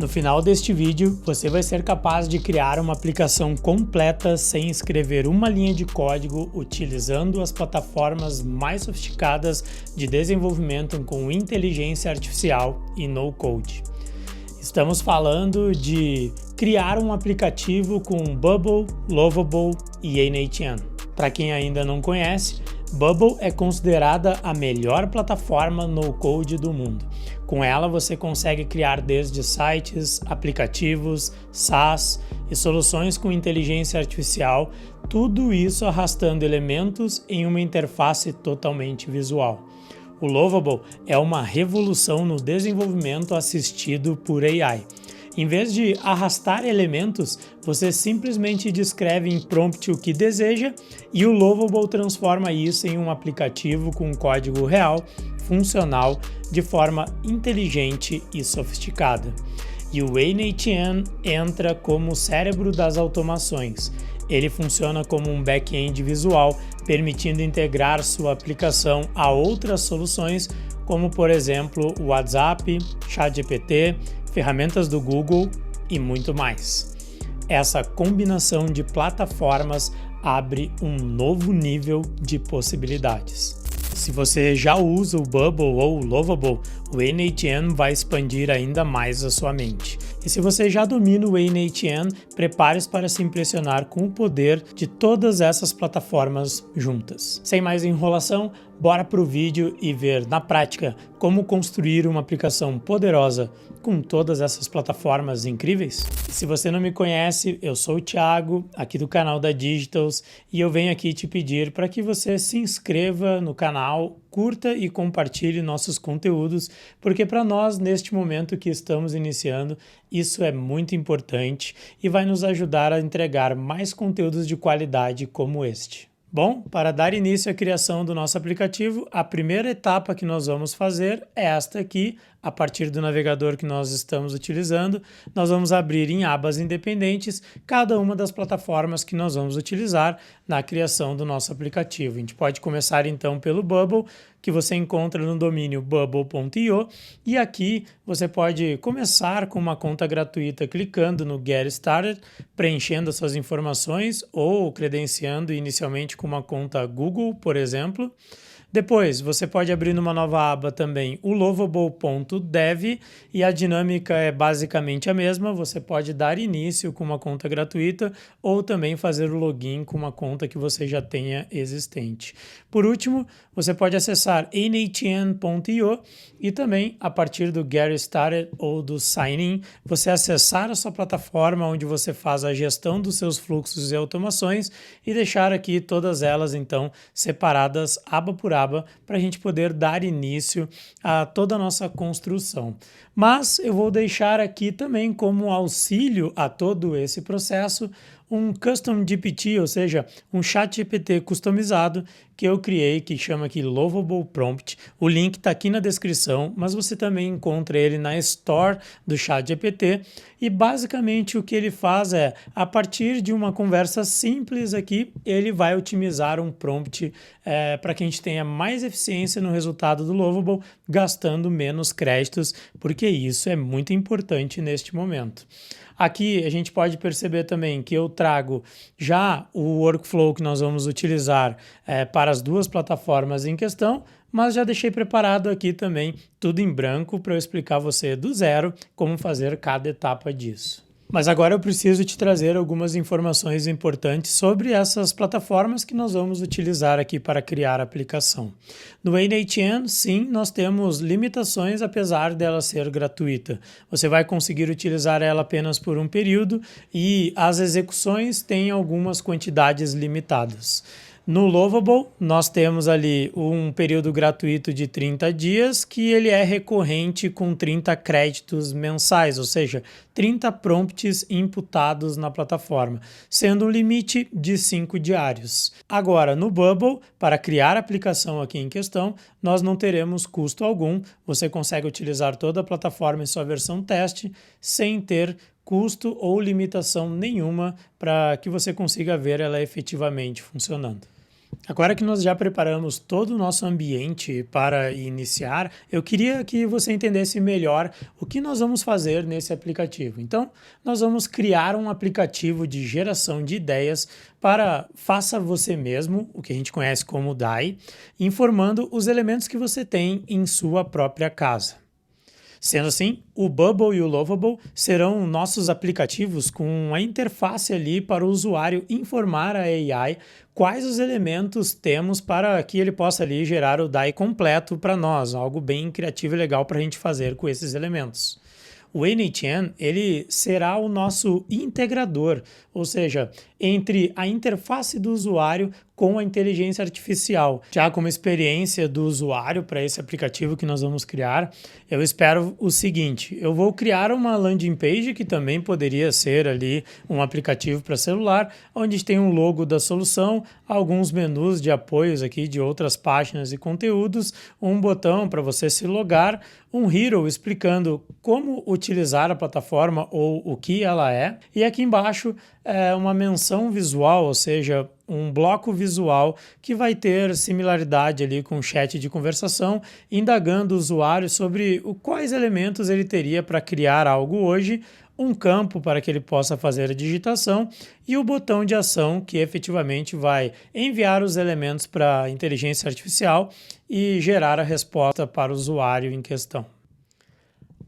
No final deste vídeo, você vai ser capaz de criar uma aplicação completa sem escrever uma linha de código utilizando as plataformas mais sofisticadas de desenvolvimento com inteligência artificial e no-code. Estamos falando de criar um aplicativo com Bubble, Lovable e A-N8N. Para quem ainda não conhece, Bubble é considerada a melhor plataforma no-code do mundo. Com ela você consegue criar desde sites, aplicativos, SaaS e soluções com inteligência artificial, tudo isso arrastando elementos em uma interface totalmente visual. O Lovable é uma revolução no desenvolvimento assistido por AI. Em vez de arrastar elementos, você simplesmente descreve em prompt o que deseja e o Lovable transforma isso em um aplicativo com código real, funcional, de forma inteligente e sofisticada. E o A-N8N entra como o cérebro das automações. Ele funciona como um back-end visual, permitindo integrar sua aplicação a outras soluções, como por exemplo o WhatsApp, ChatGPT, ferramentas do Google e muito mais. Essa combinação de plataformas abre um novo nível de possibilidades. Se você já usa o Bubble ou o Lovable, o A-N8N vai expandir ainda mais a sua mente. E se você já domina o A-N8N, prepare-se para se impressionar com o poder de todas essas plataformas juntas. Sem mais enrolação, bora para o vídeo e ver na prática como construir uma aplicação poderosa com todas essas plataformas incríveis. Se você não me conhece, eu sou o Thiago, aqui do canal da Digitals, e eu venho aqui te pedir para que você se inscreva no canal, curta e compartilhe nossos conteúdos, porque para nós, neste momento que estamos iniciando, isso é muito importante e vai nos ajudar a entregar mais conteúdos de qualidade como este. Bom, para dar início à criação do nosso aplicativo, a primeira etapa que nós vamos fazer é esta aqui. A partir do navegador que nós estamos utilizando, nós vamos abrir em abas independentes cada uma das plataformas que nós vamos utilizar na criação do nosso aplicativo. A gente pode começar então pelo Bubble, que você encontra no domínio bubble.io, e aqui você pode começar com uma conta gratuita clicando no Get Started, preenchendo as suas informações ou credenciando inicialmente com uma conta Google, por exemplo. Depois, você pode abrir numa nova aba também o lovable.dev e a dinâmica é basicamente a mesma. Você pode dar início com uma conta gratuita ou também fazer o login com uma conta que você já tenha existente. Por último, você pode acessar a8n.io e também, a partir do Get Started ou do Sign In, você acessar a sua plataforma onde você faz a gestão dos seus fluxos e automações e deixar aqui todas elas, então, separadas aba por aba, para a gente poder dar início a toda a nossa construção. Mas eu vou deixar aqui também como auxílio a todo esse processo um Custom GPT, ou seja, um chat GPT customizado que eu criei, que chama aqui Lovable Prompt. O link está aqui na descrição, mas você também encontra ele na Store do chat GPT. E basicamente o que ele faz é, a partir de uma conversa simples aqui, ele vai otimizar um prompt para que a gente tenha mais eficiência no resultado do Lovable, gastando menos créditos, porque isso é muito importante neste momento. Aqui a gente pode perceber também que eu trago já o workflow que nós vamos utilizar para as duas plataformas em questão, mas já deixei preparado aqui também tudo em branco para eu explicar a você do zero como fazer cada etapa disso. Mas agora eu preciso te trazer algumas informações importantes sobre essas plataformas que nós vamos utilizar aqui para criar a aplicação. No A-N8N, sim, nós temos limitações apesar dela ser gratuita. Você vai conseguir utilizar ela apenas por um período e as execuções têm algumas quantidades limitadas. No Lovable, nós temos ali um período gratuito de 30 dias, que ele é recorrente com 30 créditos mensais, ou seja, 30 prompts imputados na plataforma, sendo um limite de 5 diários. Agora, no Bubble, para criar a aplicação aqui em questão, nós não teremos custo algum, você consegue utilizar toda a plataforma em sua versão teste, sem ter custo ou limitação nenhuma para que você consiga ver ela efetivamente funcionando. Agora que nós já preparamos todo o nosso ambiente para iniciar, eu queria que você entendesse melhor o que nós vamos fazer nesse aplicativo. Então, nós vamos criar um aplicativo de geração de ideias para faça você mesmo, o que a gente conhece como DAI, informando os elementos que você tem em sua própria casa. Sendo assim, o Bubble e o Lovable serão nossos aplicativos com a interface ali para o usuário informar a AI quais os elementos temos para que ele possa ali gerar o DAI completo para nós, algo bem criativo e legal para a gente fazer com esses elementos. O NHN, ele será o nosso integrador, ou seja, entre a interface do usuário com a inteligência artificial. Já como experiência do usuário para esse aplicativo que nós vamos criar, eu espero o seguinte: eu vou criar uma landing page que também poderia ser ali um aplicativo para celular, onde tem um logo da solução, alguns menus de apoios aqui de outras páginas e conteúdos, um botão para você se logar, um hero explicando como utilizar a plataforma ou o que ela é, e aqui embaixo é uma menção visual, ou seja, um bloco visual que vai ter similaridade ali com o chat de conversação, indagando o usuário sobre quais elementos ele teria para criar algo hoje, um campo para que ele possa fazer a digitação e o botão de ação que efetivamente vai enviar os elementos para a inteligência artificial e gerar a resposta para o usuário em questão.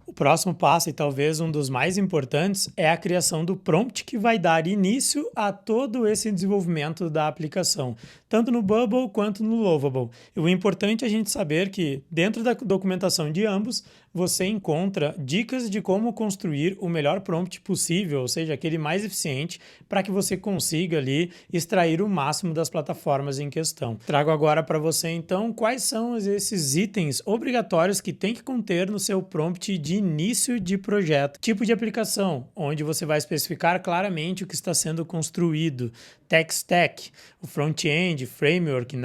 O próximo passo, e talvez um dos mais importantes, é a criação do prompt que vai dar início a todo esse desenvolvimento da aplicação, tanto no Bubble quanto no Lovable. E o importante é a gente saber que, dentro da documentação de ambos, você encontra dicas de como construir o melhor prompt possível, ou seja, aquele mais eficiente, para que você consiga ali extrair o máximo das plataformas em questão. Trago agora para você, então, quais são esses itens obrigatórios que tem que conter no seu prompt de início de projeto. Tipo de aplicação, onde você vai especificar claramente o que está sendo construído. Tech stack, o front-end, framework,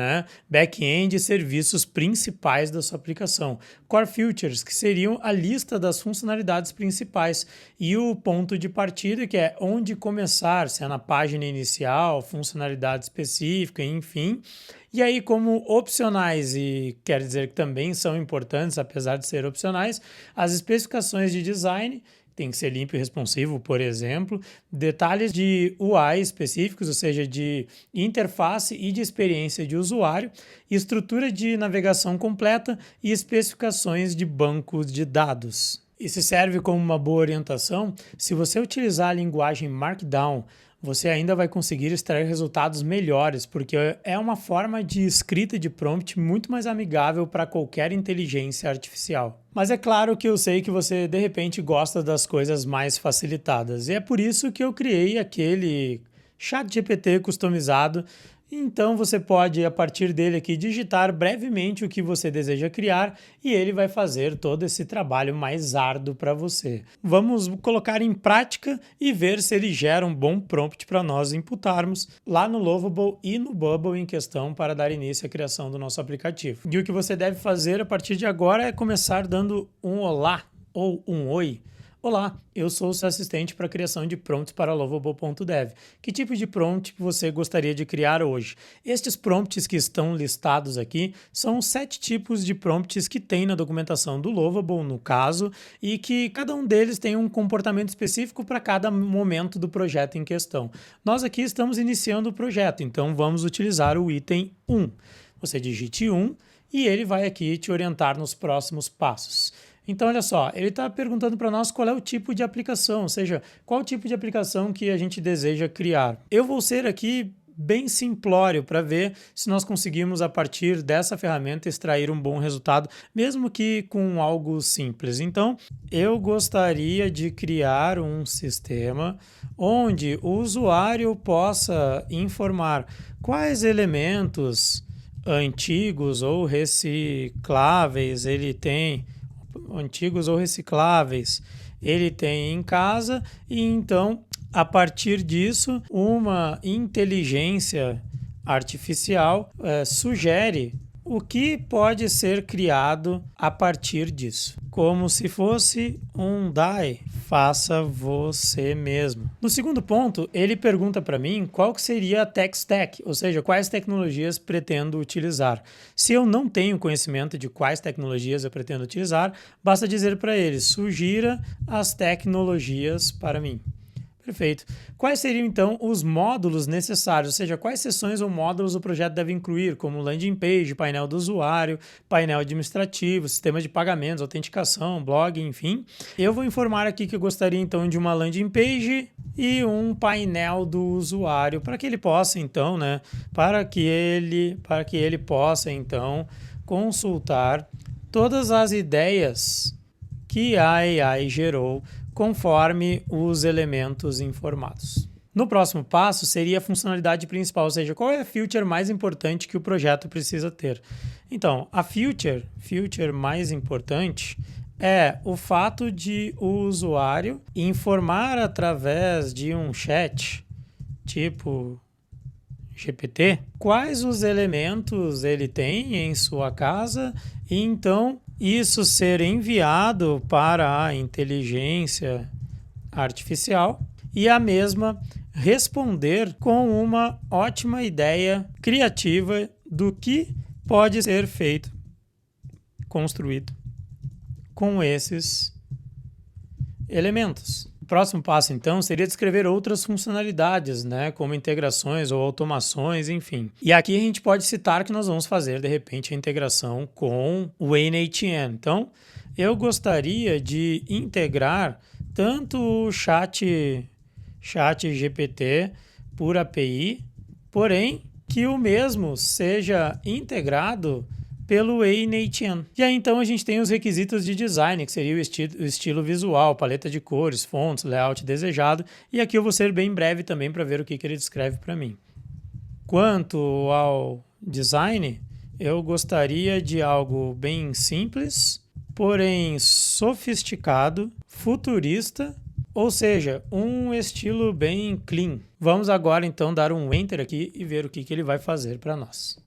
back-end e serviços principais da sua aplicação. Core features, que seriam a lista das funcionalidades principais. E o ponto de partida, que é onde começar, se é na página inicial, funcionalidade específica, enfim. E aí, como opcionais, e quer dizer que também são importantes, apesar de ser opcionais, as especificações de design, tem que ser limpo e responsivo, por exemplo, detalhes de UI específicos, ou seja, de interface e de experiência de usuário, estrutura de navegação completa e especificações de bancos de dados. Isso serve como uma boa orientação. Se você utilizar a linguagem Markdown, você ainda vai conseguir extrair resultados melhores, porque é uma forma de escrita de prompt muito mais amigável para qualquer inteligência artificial. Mas é claro que eu sei que você, de repente, gosta das coisas mais facilitadas, e é por isso que eu criei aquele ChatGPT customizado. Então você pode, a partir dele aqui, digitar brevemente o que você deseja criar e ele vai fazer todo esse trabalho mais árduo para você. Vamos colocar em prática e ver se ele gera um bom prompt para nós imputarmos lá no Lovable e no Bubble em questão para dar início à criação do nosso aplicativo. E o que você deve fazer a partir de agora é começar dando um olá ou um oi. Olá, eu sou o seu assistente para a criação de prompts para Lovable.dev. Que tipo de prompt você gostaria de criar hoje? Estes prompts que estão listados aqui são 7 tipos de prompts que tem na documentação do Lovable, no caso, e que cada um deles tem um comportamento específico para cada momento do projeto em questão. Nós aqui estamos iniciando o projeto, então vamos utilizar o item 1. Você digite 1 e ele vai aqui te orientar nos próximos passos. Então, olha só, ele está perguntando para nós qual é o tipo de aplicação, ou seja, qual o tipo de aplicação que a gente deseja criar. Eu vou ser aqui bem simplório para ver se nós conseguimos, a partir dessa ferramenta, extrair um bom resultado, mesmo que com algo simples. Então, eu gostaria de criar um sistema onde o usuário possa informar quais elementos antigos ou recicláveis ele tem em casa, e então, a partir disso, uma inteligência artificial sugere o que pode ser criado a partir disso, como se fosse um DAI faça você mesmo. No segundo ponto, ele pergunta para mim qual que seria a tech stack, ou seja, quais tecnologias pretendo utilizar. Se eu não tenho conhecimento de quais tecnologias eu pretendo utilizar, basta dizer para ele, sugira as tecnologias para mim. Perfeito. Quais seriam, então, os módulos necessários? Ou seja, quais seções ou módulos o projeto deve incluir, como landing page, painel do usuário, painel administrativo, sistema de pagamentos, autenticação, blog, enfim. Eu vou informar aqui que eu gostaria, então, de uma landing page e um painel do usuário, para que ele possa, então, né, para que ele possa, então, consultar todas as ideias que a AI gerou conforme os elementos informados. No próximo passo seria a funcionalidade principal, ou seja, qual é a feature mais importante que o projeto precisa ter. Então, a feature mais importante é o fato de o usuário informar através de um chat, tipo GPT, quais os elementos ele tem em sua casa e então isso ser enviado para a inteligência artificial e a mesma responder com uma ótima ideia criativa do que pode ser feito, construído com esses elementos. O próximo passo, então, seria descrever outras funcionalidades, né, como integrações ou automações, enfim. E aqui a gente pode citar que nós vamos fazer, de repente, a integração com o n8n. Então, eu gostaria de integrar tanto o chat GPT por API, porém, que o mesmo seja integrado pelo n8n. E aí então a gente tem os requisitos de design, que seria o estilo visual, paleta de cores, fontes, layout desejado, e aqui eu vou ser bem breve também para ver o que ele descreve para mim. Quanto ao design, eu gostaria de algo bem simples, porém sofisticado, futurista, ou seja, um estilo bem clean. Vamos agora então dar um enter aqui e ver o que ele vai fazer para nós.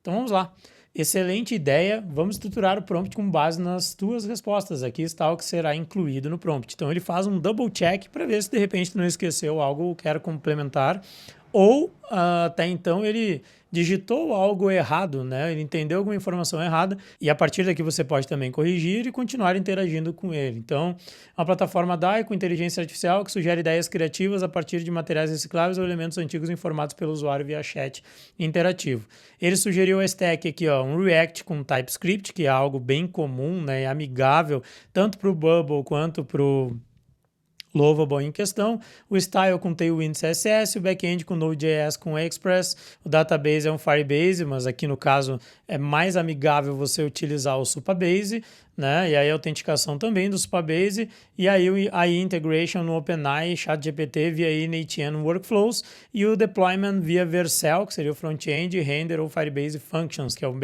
Então vamos lá. Excelente ideia. Vamos estruturar o prompt com base nas tuas respostas. Aqui está o que será incluído no prompt. Então ele faz um double check para ver se de repente não esqueceu algo ou quer complementar. Ou até então ele digitou algo errado, né? Ele entendeu alguma informação errada e a partir daqui você pode também corrigir e continuar interagindo com ele. Então, a plataforma DAI com inteligência artificial que sugere ideias criativas a partir de materiais recicláveis ou elementos antigos informados pelo usuário via chat interativo. Ele sugeriu a stack aqui, ó, um React com TypeScript, que é algo bem comum, né? E amigável tanto para o Bubble quanto para o Lovable em questão, o Style com Tailwind CSS, o back-end com Node.js com Express, o database é um Firebase, mas aqui no caso é mais amigável você utilizar o Supabase, né? E aí a autenticação também do Supabase, e aí a integration no OpenAI, ChatGPT via n8n Workflows, e o deployment via Vercel, que seria o front-end, Render ou Firebase Functions, que é um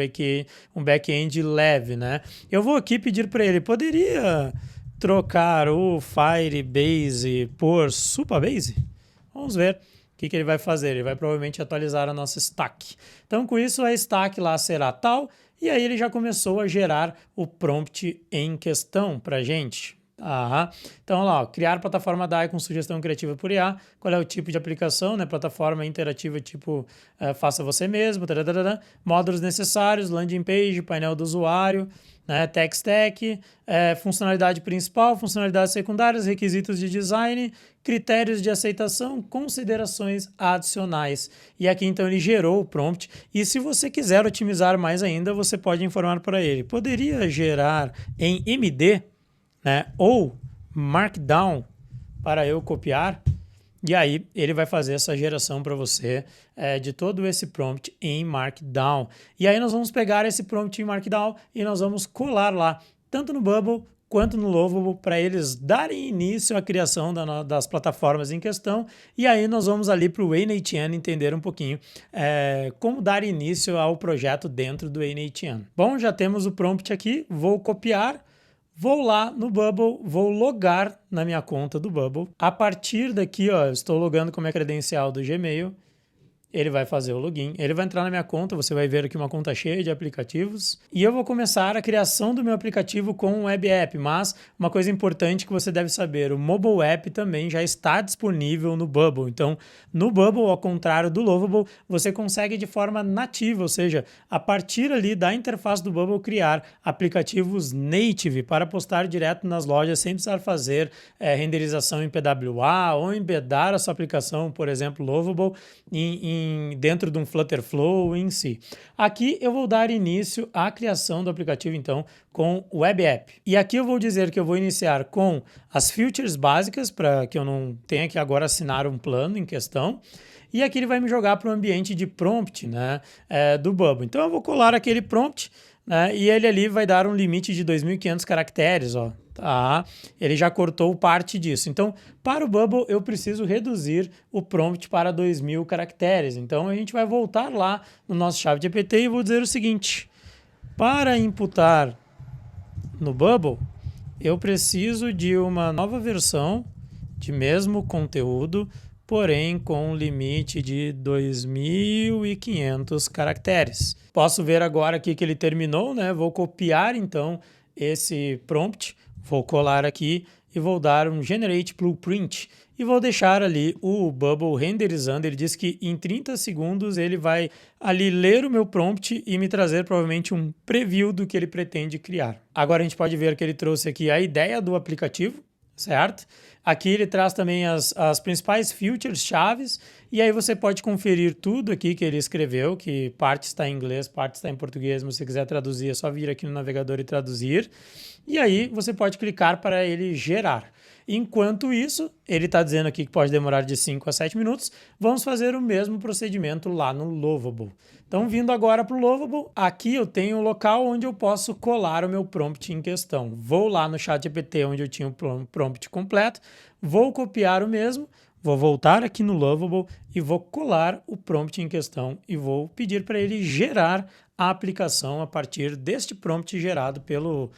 back-end leve, né? Eu vou aqui pedir para ele, poderia trocar o Firebase por Supabase? Vamos ver o que ele vai fazer. Ele vai provavelmente atualizar a nossa stack. Então, com isso, a stack lá será tal. E aí ele já começou a gerar o prompt em questão para a gente. Então, lá, ó, criar plataforma DAI com sugestão criativa por IA. Qual é o tipo de aplicação, né? Plataforma interativa tipo faça você mesmo, módulos necessários, landing page, painel do usuário, né? Tech stack, funcionalidade principal, funcionalidades secundárias, requisitos de design, critérios de aceitação, considerações adicionais. E aqui então ele gerou o prompt. E se você quiser otimizar mais ainda, você pode informar para ele. Poderia gerar em MD, né, ou Markdown para eu copiar, e aí ele vai fazer essa geração para você de todo esse prompt em Markdown. E aí nós vamos pegar esse prompt em Markdown e nós vamos colar lá, tanto no Bubble quanto no Lovable, para eles darem início à criação das plataformas em questão. E aí nós vamos ali para o n8n entender um pouquinho como dar início ao projeto dentro do n8n. Bom, já temos o prompt aqui, vou copiar. Vou lá no Bubble, vou logar na minha conta do Bubble. A partir daqui, ó, eu estou logando com a minha credencial do Gmail. ele vai fazer o login, ele vai entrar na minha conta, você vai ver aqui uma conta cheia de aplicativos, e eu vou começar a criação do meu aplicativo com um web app, mas uma coisa importante que você deve saber, o mobile app também já está disponível no Bubble, então no Bubble, ao contrário do Lovable, você consegue de forma nativa, ou seja, a partir ali da interface do Bubble criar aplicativos native para postar direto nas lojas sem precisar fazer renderização em PWA ou embedar a sua aplicação, por exemplo, Lovable, dentro de um Flutterflow em si. Aqui eu vou dar início à criação do aplicativo, então, com o Web App. E aqui eu vou dizer que eu vou iniciar com as features básicas, para que eu não tenha que agora assinar um plano em questão. E aqui ele vai me jogar para o ambiente de prompt, né, do Bubble. Então eu vou colar aquele prompt, né, e ele ali vai dar um limite de 2.500 caracteres, ó. Tá? Ele já cortou parte disso. Então, para o Bubble, eu preciso reduzir o prompt para 2.000 caracteres. Então, a gente vai voltar lá no nosso ChatGPT e vou dizer o seguinte: para imputar no Bubble, eu preciso de uma nova versão de mesmo conteúdo, porém com um limite de 2.500 caracteres. Posso ver agora aqui que ele terminou, né? Vou copiar, então, esse prompt. Vou colar aqui e vou dar um Generate Blueprint e vou deixar ali o Bubble renderizando. Ele diz que em 30 segundos ele vai ali ler o meu prompt e me trazer provavelmente um preview do que ele pretende criar. Agora a gente pode ver que ele trouxe aqui a ideia do aplicativo, certo? Aqui ele traz também as principais features chaves e aí você pode conferir tudo aqui que ele escreveu, que parte está em inglês, parte está em português, mas se você quiser traduzir é só vir aqui no navegador e traduzir. E aí você pode clicar para ele gerar. Enquanto isso, ele está dizendo aqui que pode demorar de 5 a 7 minutos, vamos fazer o mesmo procedimento lá no Lovable. Então, vindo agora para o Lovable, aqui eu tenho o local onde eu posso colar o meu prompt em questão. Vou lá no ChatGPT onde eu tinha o prompt completo, vou copiar o mesmo, vou voltar aqui no Lovable e vou colar o prompt em questão e vou pedir para ele gerar a aplicação a partir deste prompt gerado pelo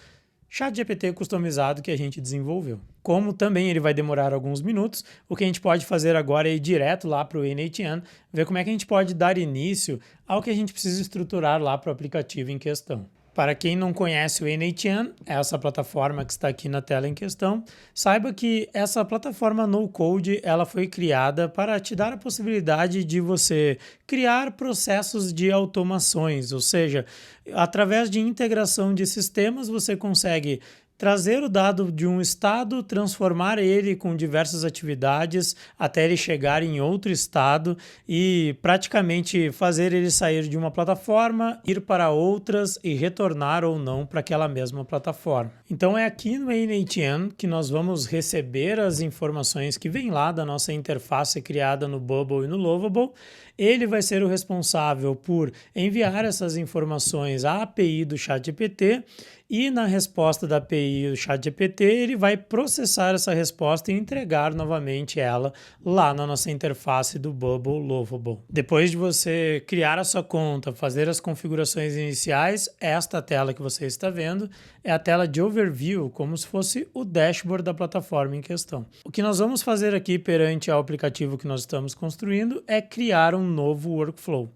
ChatGPT customizado que a gente desenvolveu. Como também ele vai demorar alguns minutos, o que a gente pode fazer agora é ir direto lá para o n8n, ver como é que a gente pode dar início ao que a gente precisa estruturar lá para o aplicativo em questão. Para quem não conhece o n8n, essa plataforma que está aqui na tela em questão, saiba que essa plataforma no-code ela foi criada para te dar a possibilidade de você criar processos de automações, ou seja, através de integração de sistemas você consegue trazer o dado de um estado, transformar ele com diversas atividades até ele chegar em outro estado e praticamente fazer ele sair de uma plataforma, ir para outras e retornar ou não para aquela mesma plataforma. Então é aqui no n8n que nós vamos receber as informações que vêm lá da nossa interface criada no Bubble e no Lovable. Ele vai ser o responsável por enviar essas informações à API do ChatGPT e na resposta da API do ChatGPT ele vai processar essa resposta e entregar novamente ela lá na nossa interface do Bubble Lovable. Depois de você criar a sua conta, fazer as configurações iniciais, esta tela que você está vendo é a tela de overview, como se fosse o dashboard da plataforma em questão. O que nós vamos fazer aqui perante ao aplicativo que nós estamos construindo é criar um novo workflow.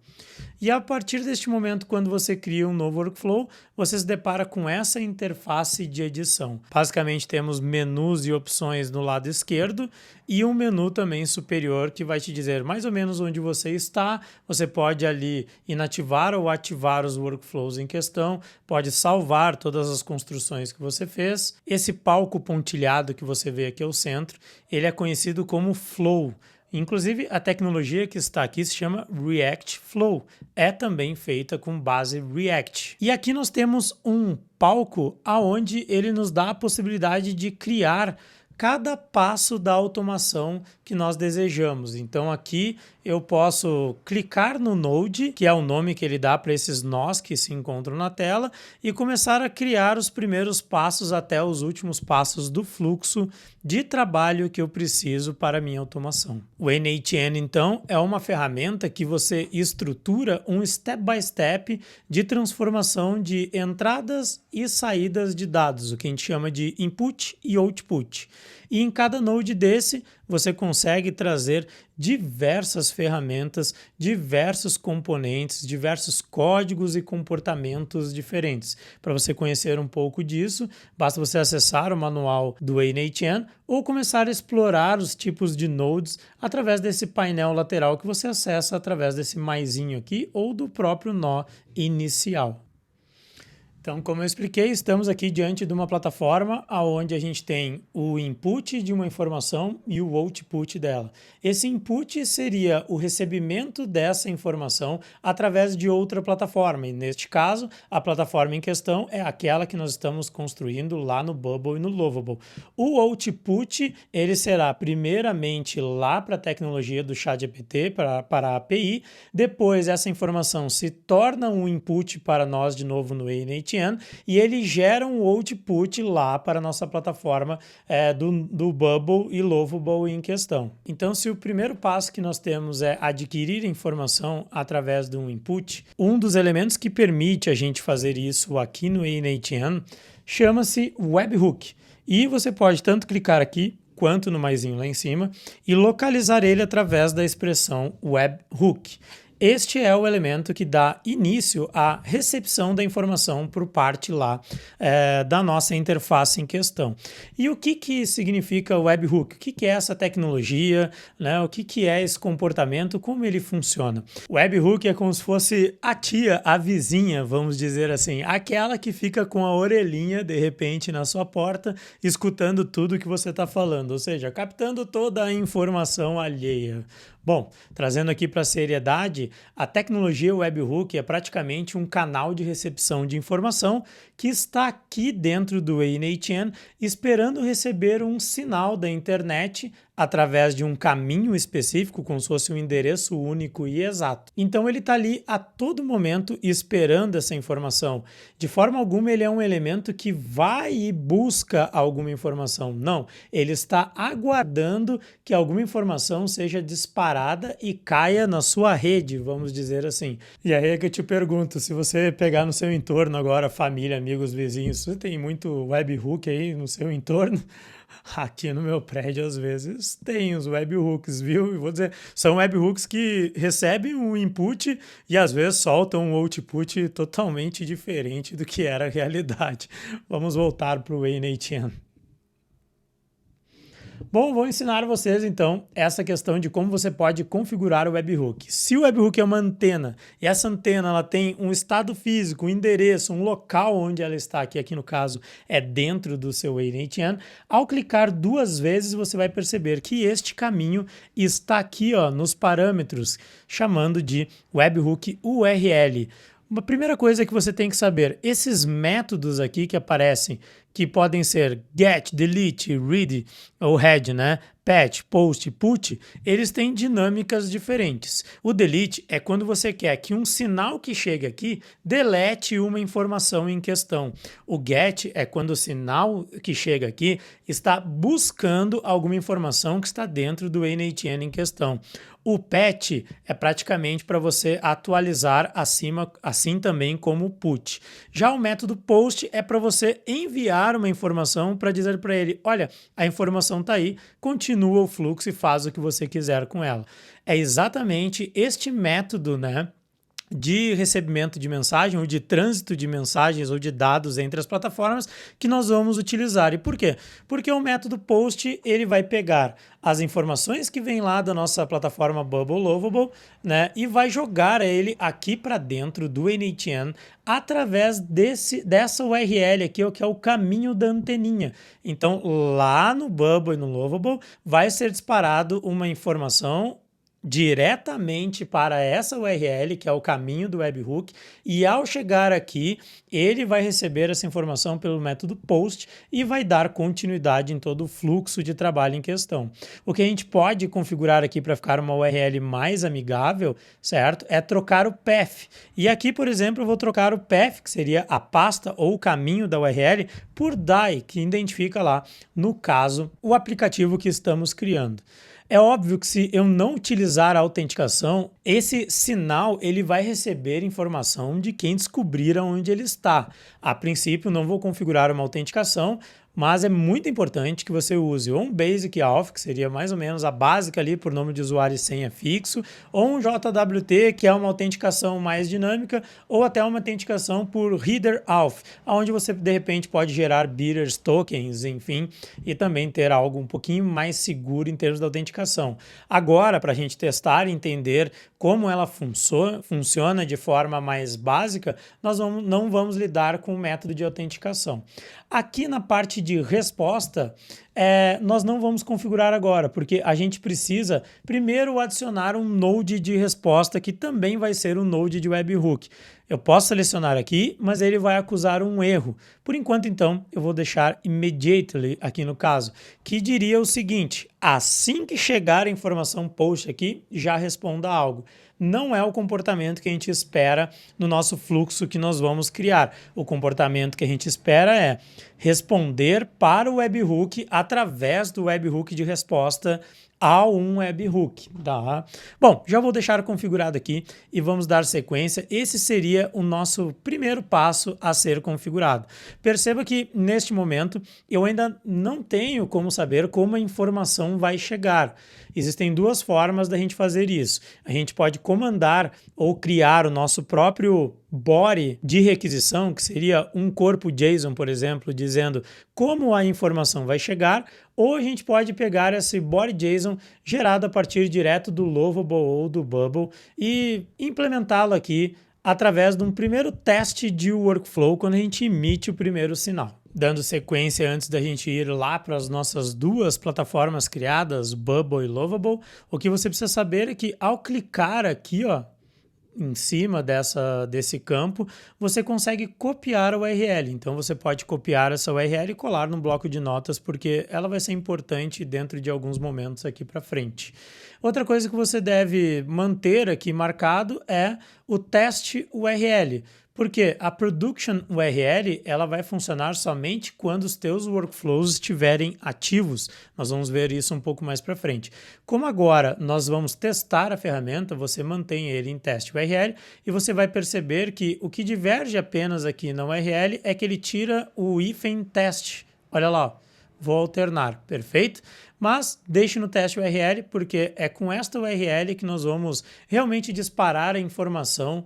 E a partir deste momento, quando você cria um novo workflow, você se depara com essa interface de edição. Basicamente, temos menus e opções no lado esquerdo e um menu também superior que vai te dizer mais ou menos onde você está. Você pode ali inativar ou ativar os workflows em questão, pode salvar todas as construções que você fez. Esse palco pontilhado que você vê aqui ao centro, ele é conhecido como Flow. Inclusive, a tecnologia que está aqui se chama React Flow. É também feita com base React. E aqui nós temos um palco onde ele nos dá a possibilidade de criar cada passo da automação que nós desejamos. Então aqui eu posso clicar no Node, que é o nome que ele dá para esses nós que se encontram na tela, e começar a criar os primeiros passos até os últimos passos do fluxo de trabalho que eu preciso para a minha automação. O n8n, então, é uma ferramenta que você estrutura um step-by-step de transformação de entradas e saídas de dados, o que a gente chama de input e output. E em cada node desse, você consegue trazer diversas ferramentas, diversos componentes, diversos códigos e comportamentos diferentes. Para você conhecer um pouco disso, basta você acessar o manual do A-N-8N ou começar a explorar os tipos de nodes através desse painel lateral que você acessa através desse maisinho aqui ou do próprio nó inicial. Então, como eu expliquei, estamos aqui diante de uma plataforma onde a gente tem o input de uma informação e o output dela. Esse input seria o recebimento dessa informação através de outra plataforma, e neste caso, a plataforma em questão é aquela que nós estamos construindo lá no Bubble e no Lovable. O output, ele será primeiramente lá para a tecnologia do ChatGPT, para a API, depois essa informação se torna um input para nós de novo no A-N-8N, e ele gera um output lá para a nossa plataforma do Bubble e Lovable em questão. Então, se o primeiro passo que nós temos é adquirir informação através de um input, um dos elementos que permite a gente fazer isso aqui no A-N-8N chama-se Webhook. E você pode tanto clicar aqui quanto no maisinho lá em cima e localizar ele através da expressão Webhook. Este é o elemento que dá início à recepção da informação por parte lá da nossa interface em questão. E o que significa o webhook? O que é essa tecnologia? Né? O que é esse comportamento? Como ele funciona? O webhook é como se fosse a tia, a vizinha, vamos dizer assim, aquela que fica com a orelhinha de repente na sua porta, escutando tudo que você está falando, ou seja, captando toda a informação alheia. Bom, trazendo aqui para a seriedade, a tecnologia webhook é praticamente um canal de recepção de informação que está aqui dentro do A-N-8N esperando receber um sinal da internet através de um caminho específico, como se fosse um endereço único e exato. Então ele está ali a todo momento esperando essa informação. De forma alguma ele é um elemento que vai e busca alguma informação. Não, ele está aguardando que alguma informação seja disparada e caia na sua rede, vamos dizer assim. E aí é que eu te pergunto, se você pegar no seu entorno agora, família, amigos, vizinhos, você tem muito webhook aí no seu entorno? Aqui no meu prédio, às vezes, tem os webhooks, viu? E vou dizer, são webhooks que recebem um input e às vezes soltam um output totalmente diferente do que era a realidade. Vamos voltar para o A-N-8N. Bom, vou ensinar vocês então essa questão de como você pode configurar o webhook. Se o webhook é uma antena e essa antena ela tem um estado físico, um endereço, um local onde ela está, que aqui no caso é dentro do seu A-N-8N, ao clicar 2 vezes você vai perceber que este caminho está aqui nos parâmetros, chamando de webhook URL. Uma primeira coisa que você tem que saber, esses métodos aqui que aparecem, que podem ser get, delete, read ou head, né? Patch, post, put, eles têm dinâmicas diferentes. O delete é quando você quer que um sinal que chegue aqui delete uma informação em questão. O get é quando o sinal que chega aqui está buscando alguma informação que está dentro do A-N-8N em questão. O patch é praticamente para você atualizar assim também como o put. Já o método post é para você enviar uma informação para dizer para ele, olha, a informação está aí, continua o fluxo e faz o que você quiser com ela. É exatamente este método, né, de recebimento de mensagem ou de trânsito de mensagens ou de dados entre as plataformas que nós vamos utilizar. E por quê? Porque o método post ele vai pegar as informações que vêm lá da nossa plataforma Bubble Lovable, né, e vai jogar ele aqui para dentro do A-N-8N através dessa URL aqui, que é o caminho da anteninha. Então lá no Bubble e no Lovable vai ser disparado uma informação diretamente para essa URL, que é o caminho do webhook, e ao chegar aqui, ele vai receber essa informação pelo método post e vai dar continuidade em todo o fluxo de trabalho em questão. O que a gente pode configurar aqui para ficar uma URL mais amigável, certo? É trocar o path. E aqui, por exemplo, eu vou trocar o path, que seria a pasta ou o caminho da URL, por DAI, que identifica lá, no caso, o aplicativo que estamos criando. É óbvio que se eu não utilizar a autenticação, esse sinal ele vai receber informação de quem descobrir onde ele está. A princípio, não vou configurar uma autenticação, mas é muito importante que você use ou um Basic Auth, que seria mais ou menos a básica ali por nome de usuário e senha fixo, ou um JWT, que é uma autenticação mais dinâmica, ou até uma autenticação por Header Auth, onde você de repente pode gerar beaters tokens, enfim, e também ter algo um pouquinho mais seguro em termos da autenticação. Agora, para a gente testar e entender como ela funciona de forma mais básica, nós não vamos lidar com o método de autenticação. Aqui na parte de resposta, nós não vamos configurar agora, porque a gente precisa primeiro adicionar um node de resposta, que também vai ser um node de webhook. Eu posso selecionar aqui, mas ele vai acusar um erro. Por enquanto, então, eu vou deixar immediately aqui no caso, que diria o seguinte: assim que chegar a informação post aqui, já responda algo. Não é o comportamento que a gente espera no nosso fluxo que nós vamos criar. O comportamento que a gente espera é responder para o webhook através do webhook de resposta a um webhook, tá? Bom, já vou deixar configurado aqui e vamos dar sequência. Esse seria o nosso primeiro passo a ser configurado. Perceba que neste momento eu ainda não tenho como saber como a informação vai chegar. Existem duas formas da gente fazer isso. A gente pode comandar ou criar o nosso próprio body de requisição, que seria um corpo JSON, por exemplo, dizendo como a informação vai chegar, ou a gente pode pegar esse body JSON gerado a partir direto do Lovable ou do Bubble e implementá-lo aqui através de um primeiro teste de workflow quando a gente emite o primeiro sinal. Dando sequência antes da gente ir lá para as nossas duas plataformas criadas, Bubble e Lovable, o que você precisa saber é que ao clicar aqui, ó, em cima desse campo, você consegue copiar a URL. Então você pode copiar essa URL e colar no bloco de notas, porque ela vai ser importante dentro de alguns momentos aqui para frente. Outra coisa que você deve manter aqui marcado é o teste URL. Porque a production URL ela vai funcionar somente quando os teus workflows estiverem ativos. Nós vamos ver isso um pouco mais para frente. Como agora nós vamos testar a ferramenta, você mantém ele em teste URL e você vai perceber que o que diverge apenas aqui na URL é que ele tira o hífen teste. Olha lá, ó. Vou alternar, perfeito? Mas deixe no teste URL, porque é com esta URL que nós vamos realmente disparar a informação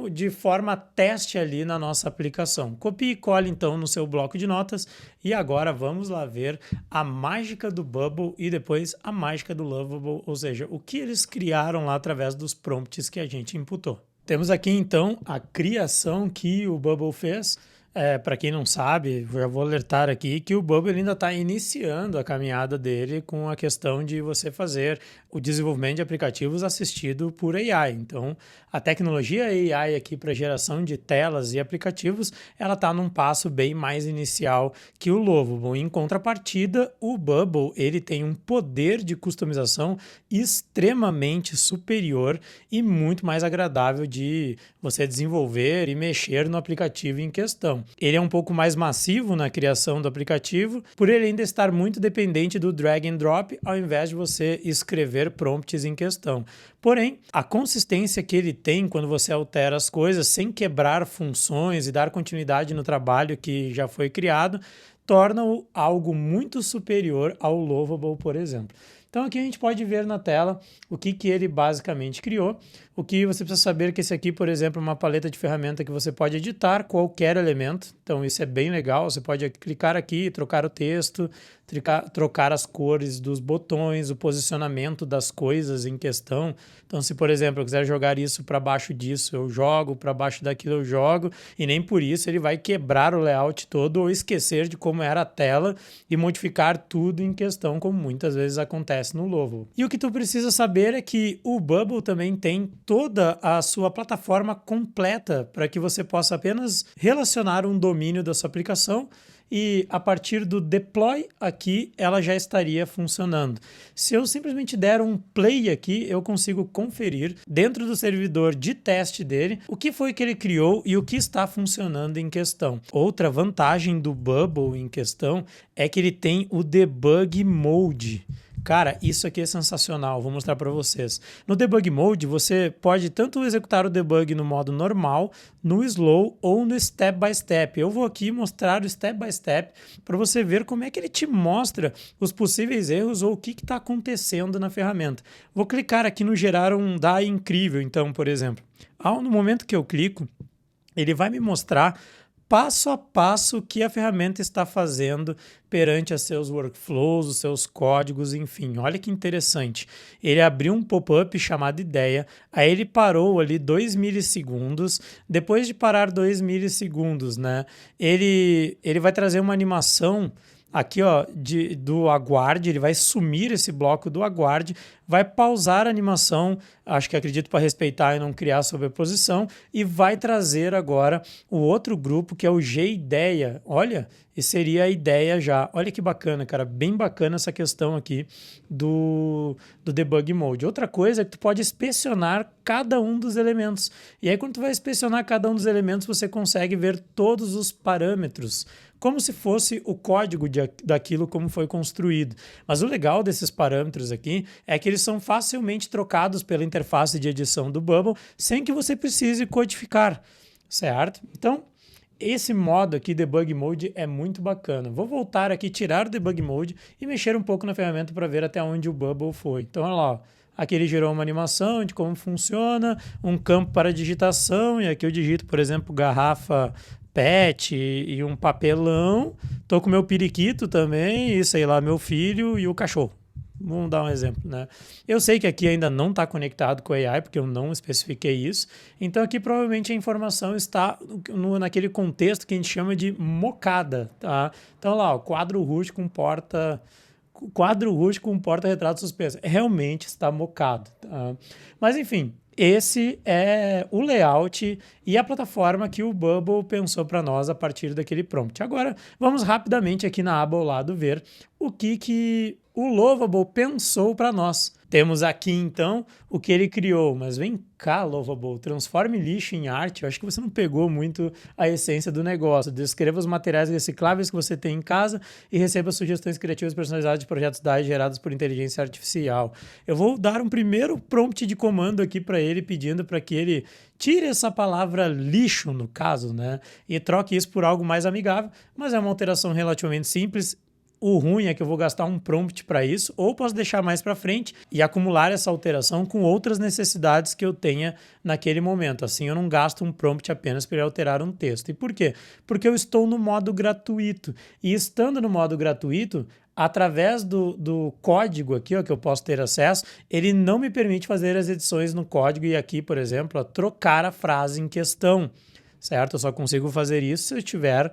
de forma teste ali na nossa aplicação. Copie e cole então no seu bloco de notas e agora vamos lá ver a mágica do Bubble e depois a mágica do Lovable, ou seja, o que eles criaram lá através dos prompts que a gente imputou. Temos aqui então a criação que o Bubble fez. Para quem não sabe, já vou alertar aqui que o Bubble ainda está iniciando a caminhada dele com a questão de você fazer o desenvolvimento de aplicativos assistido por AI. Então, a tecnologia AI aqui para geração de telas e aplicativos, ela está num passo bem mais inicial que o Lovable. Em contrapartida, o Bubble ele tem um poder de customização extremamente superior e muito mais agradável de você desenvolver e mexer no aplicativo em questão. Ele é um pouco mais massivo na criação do aplicativo, por ele ainda estar muito dependente do drag and drop, ao invés de você escrever prompts em questão. Porém, a consistência que ele tem quando você altera as coisas sem quebrar funções e dar continuidade no trabalho que já foi criado, torna-o algo muito superior ao Lovable, por exemplo. Então aqui a gente pode ver na tela o que ele basicamente criou. O que você precisa saber é que esse aqui, por exemplo, é uma paleta de ferramenta que você pode editar qualquer elemento. Então isso é bem legal, você pode clicar aqui, trocar o texto, trocar as cores dos botões, o posicionamento das coisas em questão. Então se, por exemplo, eu quiser jogar isso para baixo disso, eu jogo, para baixo daquilo eu jogo, e nem por isso ele vai quebrar o layout todo ou esquecer de como era a tela e modificar tudo em questão, como muitas vezes acontece no Lovable. E o que tu precisa saber é que o Bubble também tem toda a sua plataforma completa para que você possa apenas relacionar um domínio da sua aplicação e a partir do deploy aqui ela já estaria funcionando. Se eu simplesmente der um play aqui, eu consigo conferir dentro do servidor de teste dele o que foi que ele criou e o que está funcionando em questão. Outra vantagem do Bubble em questão é que ele tem o debug mode. Cara, isso aqui é sensacional, vou mostrar para vocês. No Debug Mode, você pode tanto executar o debug no modo normal, no slow ou no step by step. Eu vou aqui mostrar o step by step para você ver como é que ele te mostra os possíveis erros ou o que está acontecendo na ferramenta. Vou clicar aqui no gerar um DAI incrível, então, por exemplo. No momento que eu clico, ele vai me mostrar passo a passo o que a ferramenta está fazendo perante os seus workflows, os seus códigos, enfim. Olha que interessante. Ele abriu um pop-up chamado ideia, aí ele parou ali 2 milissegundos. Depois de parar 2 milissegundos, né, ele vai trazer uma animação aqui, ó, do aguarde, ele vai sumir esse bloco do aguarde, vai pausar a animação, acredito para respeitar e não criar sobreposição, e vai trazer agora o outro grupo que é o G-Ideia. Olha, e seria a ideia já. Olha que bacana, cara, bem bacana essa questão aqui do Debug Mode. Outra coisa é que tu pode inspecionar cada um dos elementos. E aí quando tu vai inspecionar cada um dos elementos, você consegue ver todos os parâmetros, como se fosse o código daquilo como foi construído. Mas o legal desses parâmetros aqui é que eles são facilmente trocados pela interface de edição do Bubble sem que você precise codificar, certo? Então, esse modo aqui, Debug Mode, é muito bacana. Vou voltar aqui, tirar o Debug Mode e mexer um pouco na ferramenta para ver até onde o Bubble foi. Então, olha lá, ó. Aqui ele gerou uma animação de como funciona, um campo para digitação, e aqui eu digito, por exemplo, garrafa PET e um papelão. Tô com meu periquito também, e sei lá, meu filho e o cachorro. Vamos dar um exemplo, né? Eu sei que aqui ainda não está conectado com a AI, porque eu não especifiquei isso. Então aqui provavelmente a informação está naquele contexto que a gente chama de mocada, tá? Então lá, o quadro rústico com porta-retrato suspenso. Realmente está mocado, tá? Mas enfim, esse é o layout e a plataforma que o Bubble pensou para nós a partir daquele prompt. Agora, vamos rapidamente aqui na aba ao lado ver o que o Lovable pensou para nós. Temos aqui, então, o que ele criou. Mas vem cá, Lovable, transforme lixo em arte. Eu acho que você não pegou muito a essência do negócio. Descreva os materiais recicláveis que você tem em casa e receba sugestões criativas personalizadas de projetos DAI gerados por inteligência artificial. Eu vou dar um primeiro prompt de comando aqui para ele, pedindo para que ele tire essa palavra lixo, no caso, né? E troque isso por algo mais amigável, mas é uma alteração relativamente simples. O ruim é que eu vou gastar um prompt para isso, ou posso deixar mais para frente e acumular essa alteração com outras necessidades que eu tenha naquele momento. Assim eu não gasto um prompt apenas para alterar um texto. E por quê? Porque eu estou no modo gratuito. E estando no modo gratuito, através do código aqui, ó, que eu posso ter acesso, ele não me permite fazer as edições no código e aqui, por exemplo, ó, trocar a frase em questão. Certo? Eu só consigo fazer isso se eu estiver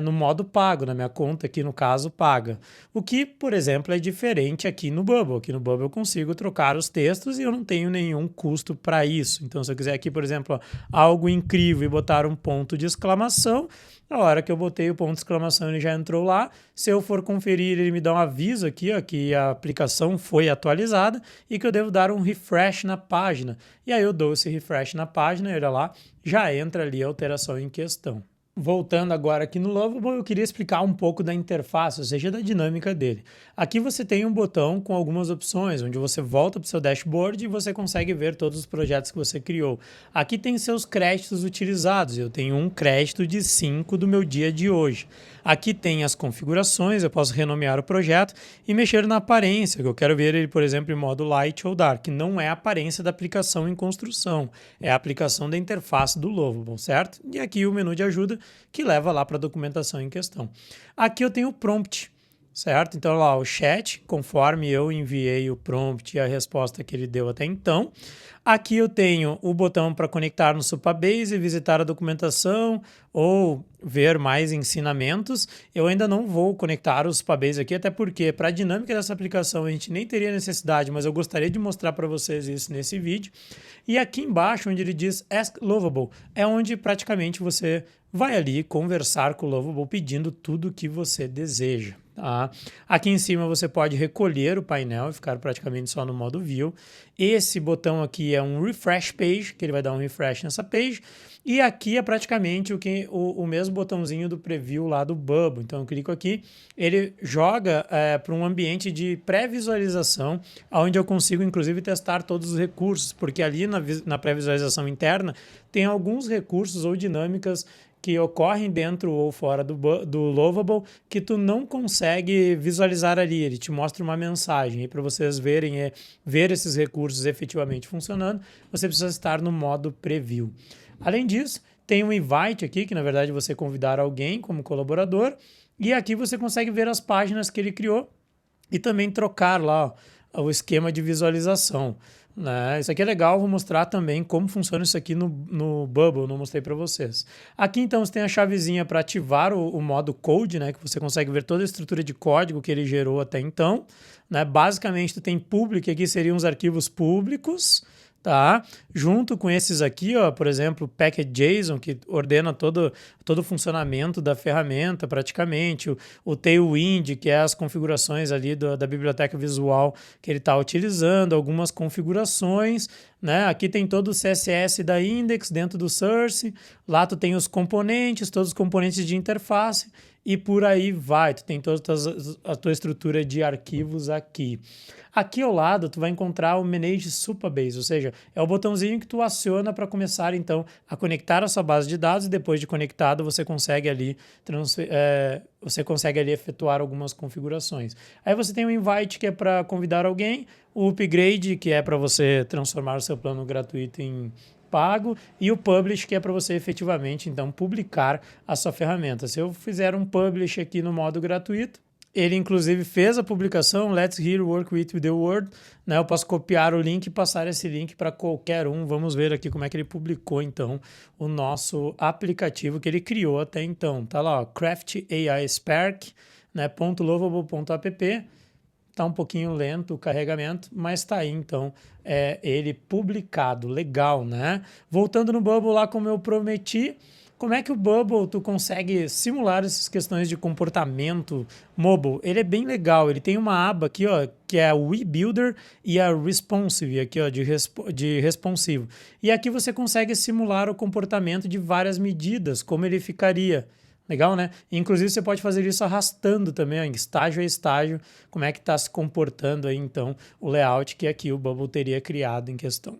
no modo pago, na minha conta aqui, no caso, paga. O que, por exemplo, é diferente aqui no Bubble. Aqui no Bubble eu consigo trocar os textos e eu não tenho nenhum custo para isso. Então, se eu quiser aqui, por exemplo, ó, algo incrível e botar um ponto de exclamação, na hora que eu botei o ponto de exclamação, ele já entrou lá. Se eu for conferir, ele me dá um aviso aqui, ó, que a aplicação foi atualizada e que eu devo dar um refresh na página. E aí eu dou esse refresh na página, olha lá, já entra ali a alteração em questão. Voltando agora aqui no Lovable, eu queria explicar um pouco da interface, ou seja, da dinâmica dele. Aqui você tem um botão com algumas opções, onde você volta para o seu dashboard e você consegue ver todos os projetos que você criou. Aqui tem seus créditos utilizados, eu tenho um crédito de 5 do meu dia de hoje. Aqui tem as configurações, eu posso renomear o projeto e mexer na aparência, que eu quero ver ele, por exemplo, em modo Light ou Dark, que não é a aparência da aplicação em construção, é a aplicação da interface do Lovable, certo? E aqui o menu de ajuda, que leva lá para a documentação em questão. Aqui eu tenho o prompt, certo? Então lá o chat, conforme eu enviei o prompt e a resposta que ele deu até então. Aqui eu tenho o botão para conectar no Supabase, visitar a documentação ou ver mais ensinamentos. Eu ainda não vou conectar o Supabase aqui, até porque para a dinâmica dessa aplicação a gente nem teria necessidade, mas eu gostaria de mostrar para vocês isso nesse vídeo. E aqui embaixo, onde ele diz Ask Lovable, é onde praticamente você vai ali conversar com o Lovable pedindo tudo o que você deseja. Tá? Aqui em cima você pode recolher o painel e ficar praticamente só no modo View. Esse botão aqui é um Refresh Page, que ele vai dar um refresh nessa page. E aqui é praticamente o mesmo botãozinho do preview lá do Bubble. Então eu clico aqui, ele joga para um ambiente de pré-visualização, onde eu consigo inclusive testar todos os recursos, porque ali na pré-visualização interna tem alguns recursos ou dinâmicas que ocorrem dentro ou fora do Lovable que tu não consegue visualizar ali. Ele te mostra uma mensagem. E para vocês verem, ver esses recursos efetivamente funcionando, você precisa estar no modo preview. Além disso, tem um invite aqui, que na verdade você convidar alguém como colaborador, e aqui você consegue ver as páginas que ele criou e também trocar lá o esquema de visualização. Né? Isso aqui é legal, vou mostrar também como funciona isso aqui no Bubble, não mostrei para vocês. Aqui então você tem a chavezinha para ativar o modo code, né? Que você consegue ver toda a estrutura de código que ele gerou até então. Né? Basicamente tu tem public, aqui seriam os arquivos públicos, tá? Junto com esses aqui, ó, por exemplo, package.json, que ordena todo o funcionamento da ferramenta praticamente, o Tailwind, que é as configurações ali da biblioteca visual que ele está utilizando, algumas configurações, né? Aqui tem todo o CSS da index dentro do source, lá tu tem os componentes, todos os componentes de interface e por aí vai, tu tem toda a tua estrutura de arquivos aqui. Aqui ao lado tu vai encontrar o Manage Supabase, ou seja, é o botãozinho que tu aciona para começar então a conectar a sua base de dados e depois de conectado você consegue ali efetuar algumas configurações. Aí você tem o Invite, que é para convidar alguém, o Upgrade, que é para você transformar o seu plano gratuito em pago, e o Publish, que é para você efetivamente então publicar a sua ferramenta. Se eu fizer um Publish aqui no modo gratuito, ele inclusive fez a publicação, Let's Here Work with the Word, né? Eu posso copiar o link e passar esse link para qualquer um. Vamos ver aqui como é que ele publicou então o nosso aplicativo que ele criou até então. Tá lá, ó, Craft AI Spark, né? .lovable.app. Tá um pouquinho lento o carregamento, mas tá aí então ele publicado, legal, né? Voltando no Bubble lá como eu prometi, como é que o Bubble tu consegue simular essas questões de comportamento mobile? Ele é bem legal, ele tem uma aba aqui, ó, que é a WeBuilder e a Responsive, aqui, ó, de responsivo. E aqui você consegue simular o comportamento de várias medidas, como ele ficaria. Legal, né? Inclusive você pode fazer isso arrastando também, ó, em estágio a estágio, como é que está se comportando aí então o layout que aqui o Bubble teria criado em questão.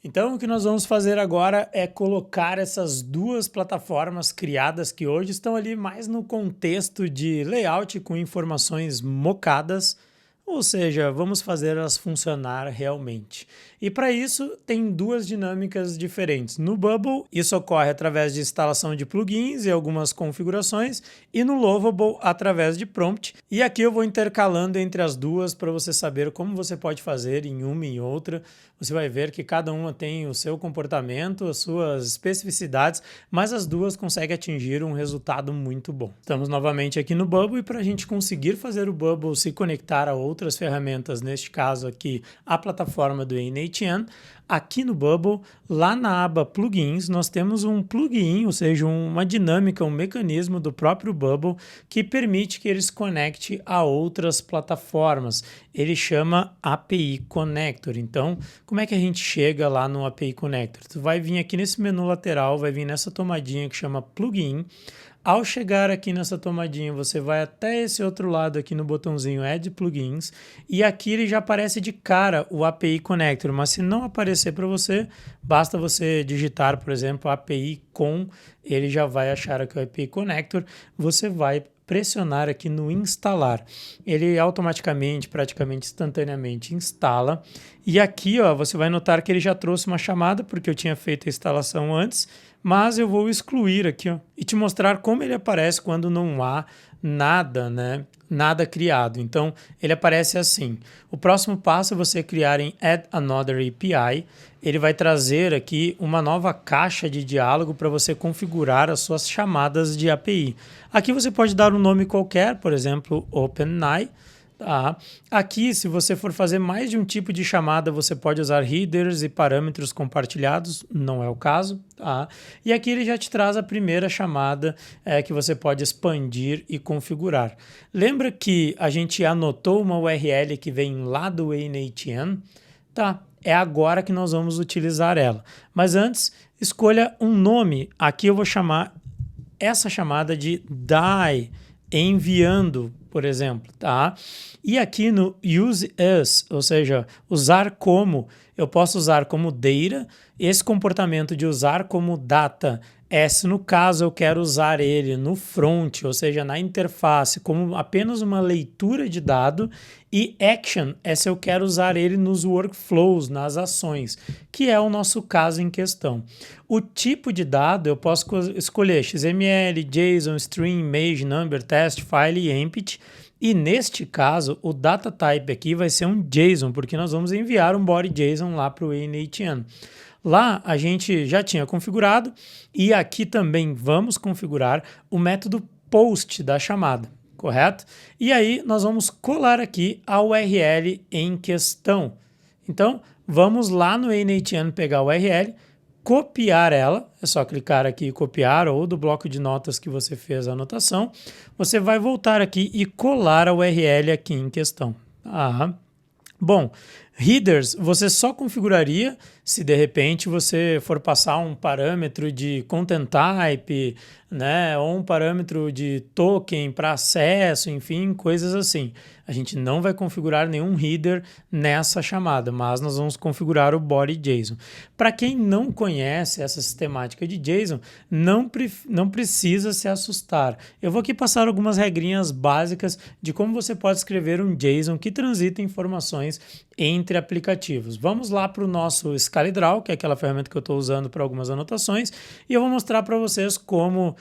Então, o que nós vamos fazer agora é colocar essas duas plataformas criadas que hoje estão ali mais no contexto de layout com informações mocadas, ou seja, vamos fazer elas funcionar realmente. E para isso, tem duas dinâmicas diferentes. No Bubble, isso ocorre através de instalação de plugins e algumas configurações, e no Lovable, através de prompt. E aqui eu vou intercalando entre as duas para você saber como você pode fazer em uma e em outra. Você vai ver que cada uma tem o seu comportamento, as suas especificidades, mas as duas conseguem atingir um resultado muito bom. Estamos novamente aqui no Bubble e para a gente conseguir fazer o Bubble se conectar a outras ferramentas, neste caso aqui a plataforma do n8n, aqui no Bubble, lá na aba Plugins, nós temos um plugin, ou seja, uma dinâmica, um mecanismo do próprio Bubble que permite que ele se conecte a outras plataformas. Ele chama API Connector. Então, como é que a gente chega lá no API Connector? Tu vai vir aqui nesse menu lateral, vai vir nessa tomadinha que chama Plugin. Ao chegar aqui nessa tomadinha, você vai até esse outro lado aqui no botãozinho Add Plugins e aqui ele já aparece de cara o API Connector, mas se não aparecer para você, basta você digitar, por exemplo, API com, ele já vai achar aqui o API Connector, você vai pressionar aqui no instalar. Ele automaticamente, praticamente instantaneamente instala e aqui ó, você vai notar que ele já trouxe uma chamada porque eu tinha feito a instalação antes, mas eu vou excluir aqui ó, e te mostrar como ele aparece quando não há nada, né? Nada criado. Então, ele aparece assim. O próximo passo é você criar em Add Another API. Ele vai trazer aqui uma nova caixa de diálogo para você configurar as suas chamadas de API. Aqui você pode dar um nome qualquer, por exemplo, OpenAI. Tá. Aqui, se você for fazer mais de um tipo de chamada, você pode usar headers e parâmetros compartilhados, não é o caso. Tá. E aqui ele já te traz a primeira chamada que você pode expandir e configurar. Lembra que a gente anotou uma URL que vem lá do n8n? Tá. É agora que nós vamos utilizar ela. Mas antes, escolha um nome. Aqui eu vou chamar essa chamada de die, enviando, por exemplo, tá? E aqui no use as, ou seja, usar como, eu posso usar como data. Esse comportamento de usar como data é se no caso eu quero usar ele no front, ou seja, na interface, como apenas uma leitura de dado, e action é se eu quero usar ele nos workflows, nas ações, que é o nosso caso em questão. O tipo de dado eu posso escolher XML, JSON, string, image, number, test, file e empty. E neste caso, o data type aqui vai ser um JSON, porque nós vamos enviar um body JSON lá para o initN. Lá a gente já tinha configurado e aqui também vamos configurar o método post da chamada, correto? E aí nós vamos colar aqui a URL em questão. Então vamos lá no initN pegar a URL, copiar ela, é só clicar aqui e copiar, ou do bloco de notas que você fez a anotação, você vai voltar aqui e colar a URL aqui em questão. Bom, headers você só configuraria se de repente você for passar um parâmetro de content type, né, ou um parâmetro de token para acesso, enfim, coisas assim. A gente não vai configurar nenhum header nessa chamada, mas nós vamos configurar o body JSON. Para quem não conhece essa sistemática de JSON, não precisa se assustar. Eu vou aqui passar algumas regrinhas básicas de como você pode escrever um JSON que transita informações entre aplicativos. Vamos lá para o nosso ScaleDraw, que é aquela ferramenta que eu estou usando para algumas anotações, e eu vou mostrar para vocês como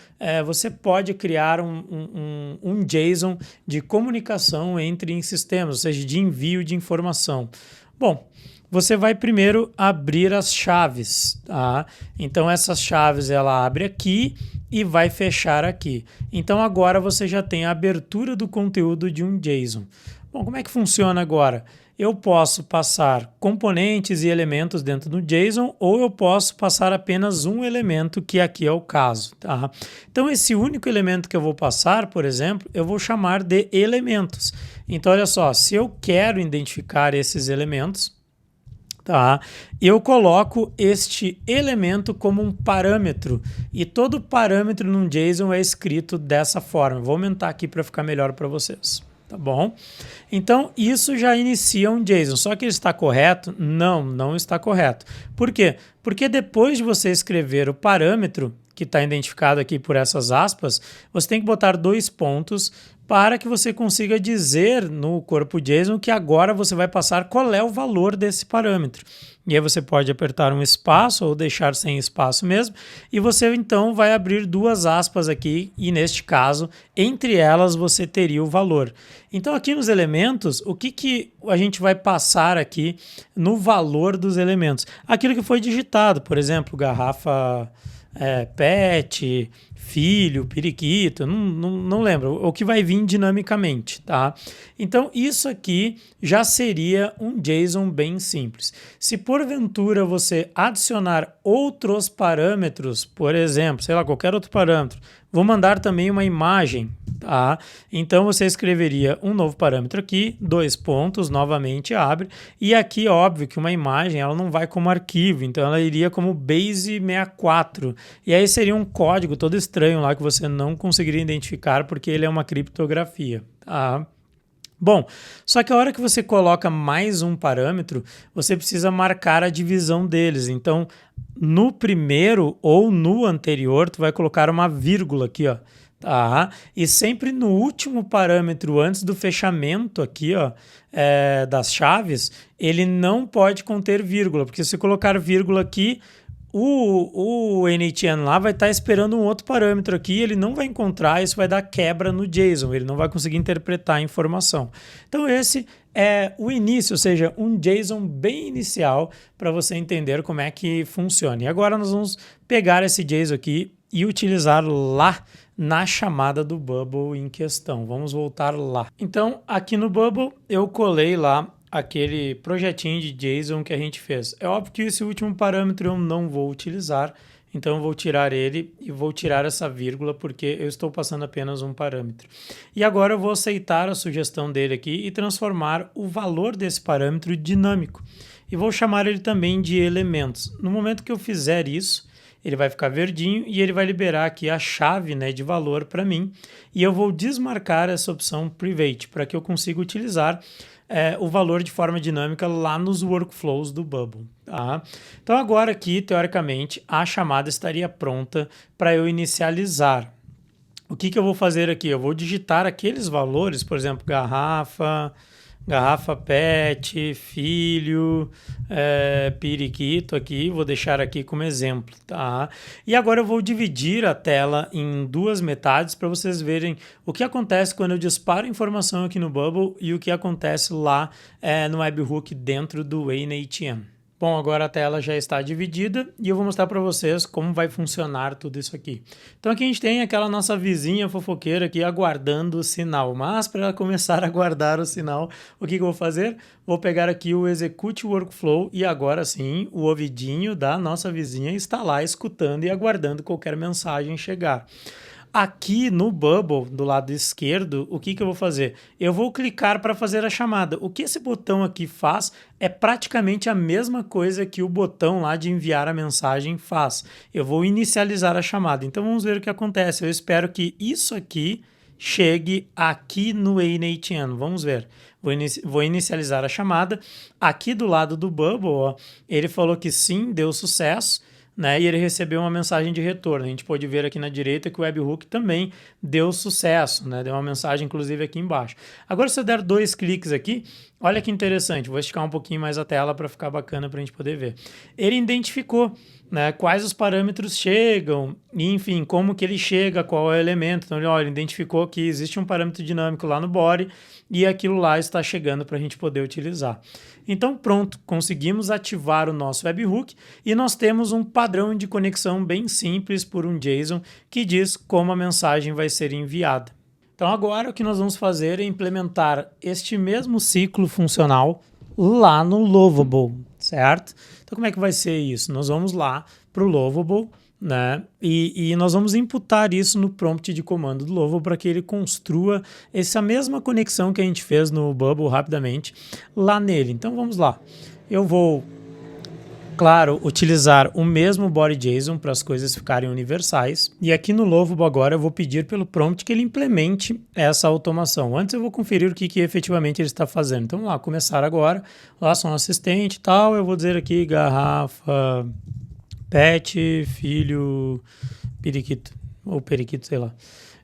você pode criar um JSON de comunicação entre sistemas, ou seja, de envio de informação. Bom, você vai primeiro abrir as chaves, tá? Então essas chaves ela abre aqui e vai fechar aqui. Então agora você já tem a abertura do conteúdo de um JSON. Bom, como é que funciona agora? Eu posso passar componentes e elementos dentro do JSON ou eu posso passar apenas um elemento, que aqui é o caso, tá? Então esse único elemento que eu vou passar, por exemplo, eu vou chamar de elementos. Então olha só, se eu quero identificar esses elementos, tá? Eu coloco este elemento como um parâmetro e todo parâmetro num JSON é escrito dessa forma. Vou aumentar aqui para ficar melhor para vocês. Tá bom? Então, isso já inicia um JSON. Só que ele está correto? Não, não está correto. Por quê? Porque depois de você escrever o parâmetro, que está identificado aqui por essas aspas, você tem que botar 2 pontos para que você consiga dizer no corpo JSON que agora você vai passar qual é o valor desse parâmetro. E aí você pode apertar um espaço ou deixar sem espaço mesmo, e você então vai abrir 2 aspas aqui, e neste caso, entre elas você teria o valor. Então aqui nos elementos, o que a gente vai passar aqui no valor dos elementos? Aquilo que foi digitado, por exemplo, garrafa PET, filho, periquito, não lembro, o que vai vir dinamicamente, tá? Então isso aqui já seria um JSON bem simples. Se porventura você adicionar outros parâmetros, por exemplo, sei lá, qualquer outro parâmetro, vou mandar também uma imagem, tá? Então você escreveria um novo parâmetro aqui, 2 pontos, novamente abre, e aqui óbvio que uma imagem ela não vai como arquivo, então ela iria como base64, e aí seria um código todo estranho lá que você não conseguiria identificar porque ele é uma criptografia, tá? Bom, só que a hora que você coloca mais um parâmetro, você precisa marcar a divisão deles. Então, no primeiro ou no anterior, tu vai colocar uma vírgula aqui, ó. Tá? E sempre no último parâmetro, antes do fechamento aqui, ó, das chaves, ele não pode conter vírgula, porque se colocar vírgula aqui, o initN lá vai estar esperando um outro parâmetro aqui, ele não vai encontrar, isso vai dar quebra no JSON, ele não vai conseguir interpretar a informação. Então esse é o início, ou seja, um JSON bem inicial para você entender como é que funciona. E agora nós vamos pegar esse JSON aqui e utilizar lá na chamada do Bubble em questão. Vamos voltar lá. Então aqui no Bubble eu colei lá aquele projetinho de JSON que a gente fez. É óbvio que esse último parâmetro eu não vou utilizar, então eu vou tirar ele e vou tirar essa vírgula porque eu estou passando apenas um parâmetro. E agora eu vou aceitar a sugestão dele aqui e transformar o valor desse parâmetro dinâmico. E vou chamar ele também de elementos. No momento que eu fizer isso, ele vai ficar verdinho e ele vai liberar aqui a chave, né, de valor para mim. E eu vou desmarcar essa opção Private para que eu consiga utilizar o valor de forma dinâmica lá nos workflows do Bubble. Tá? Então agora aqui, teoricamente, a chamada estaria pronta para eu inicializar. O que eu vou fazer aqui? Eu vou digitar aqueles valores, por exemplo, garrafa PET, filho, periquito aqui, vou deixar aqui como exemplo, tá? E agora eu vou dividir a tela em duas metades para vocês verem o que acontece quando eu disparo informação aqui no Bubble e o que acontece lá no webhook dentro do WayneATM. Bom, agora a tela já está dividida e eu vou mostrar para vocês como vai funcionar tudo isso aqui. Então aqui a gente tem aquela nossa vizinha fofoqueira aqui aguardando o sinal, mas para ela começar a aguardar o sinal, o que eu vou fazer? Vou pegar aqui o Execute Workflow e agora sim o ouvidinho da nossa vizinha está lá escutando e aguardando qualquer mensagem chegar. Aqui no Bubble, do lado esquerdo, o que eu vou fazer? Eu vou clicar para fazer a chamada. O que esse botão aqui faz é praticamente a mesma coisa que o botão lá de enviar a mensagem faz. Eu vou inicializar a chamada. Então vamos ver o que acontece. Eu espero que isso aqui chegue aqui no WayneATM. Vamos ver. Vou inicializar a chamada. Aqui do lado do Bubble, ó, ele falou que sim, deu sucesso. Né, e ele recebeu uma mensagem de retorno. A gente pode ver aqui na direita que o webhook também deu sucesso, né? Deu uma mensagem, inclusive, aqui embaixo. Agora, se eu der 2 cliques aqui, olha que interessante. Vou esticar um pouquinho mais a tela para ficar bacana para a gente poder ver. Ele identificou, né, quais os parâmetros chegam, e, enfim, como que ele chega, qual é o elemento. Então, ele identificou que existe um parâmetro dinâmico lá no body e aquilo lá está chegando para a gente poder utilizar. Então, pronto, conseguimos ativar o nosso webhook e nós temos um padrão de conexão bem simples por um JSON que diz como a mensagem vai ser enviada. Então, agora o que nós vamos fazer é implementar este mesmo ciclo funcional lá no Lovable, certo? Então, como é que vai ser isso? Nós vamos lá para o Lovable, né? E nós vamos imputar isso no prompt de comando do Lovable para que ele construa essa mesma conexão que a gente fez no Bubble rapidamente lá nele. Então vamos lá. Eu vou, claro, utilizar o mesmo body JSON para as coisas ficarem universais. E aqui no Lovable agora eu vou pedir pelo prompt que ele implemente essa automação. Antes eu vou conferir o que efetivamente ele está fazendo. Então vamos lá, começar agora. Lá sou um assistente e tal. Eu vou dizer aqui garrafa PET, filho, periquito, ou periquito, sei lá.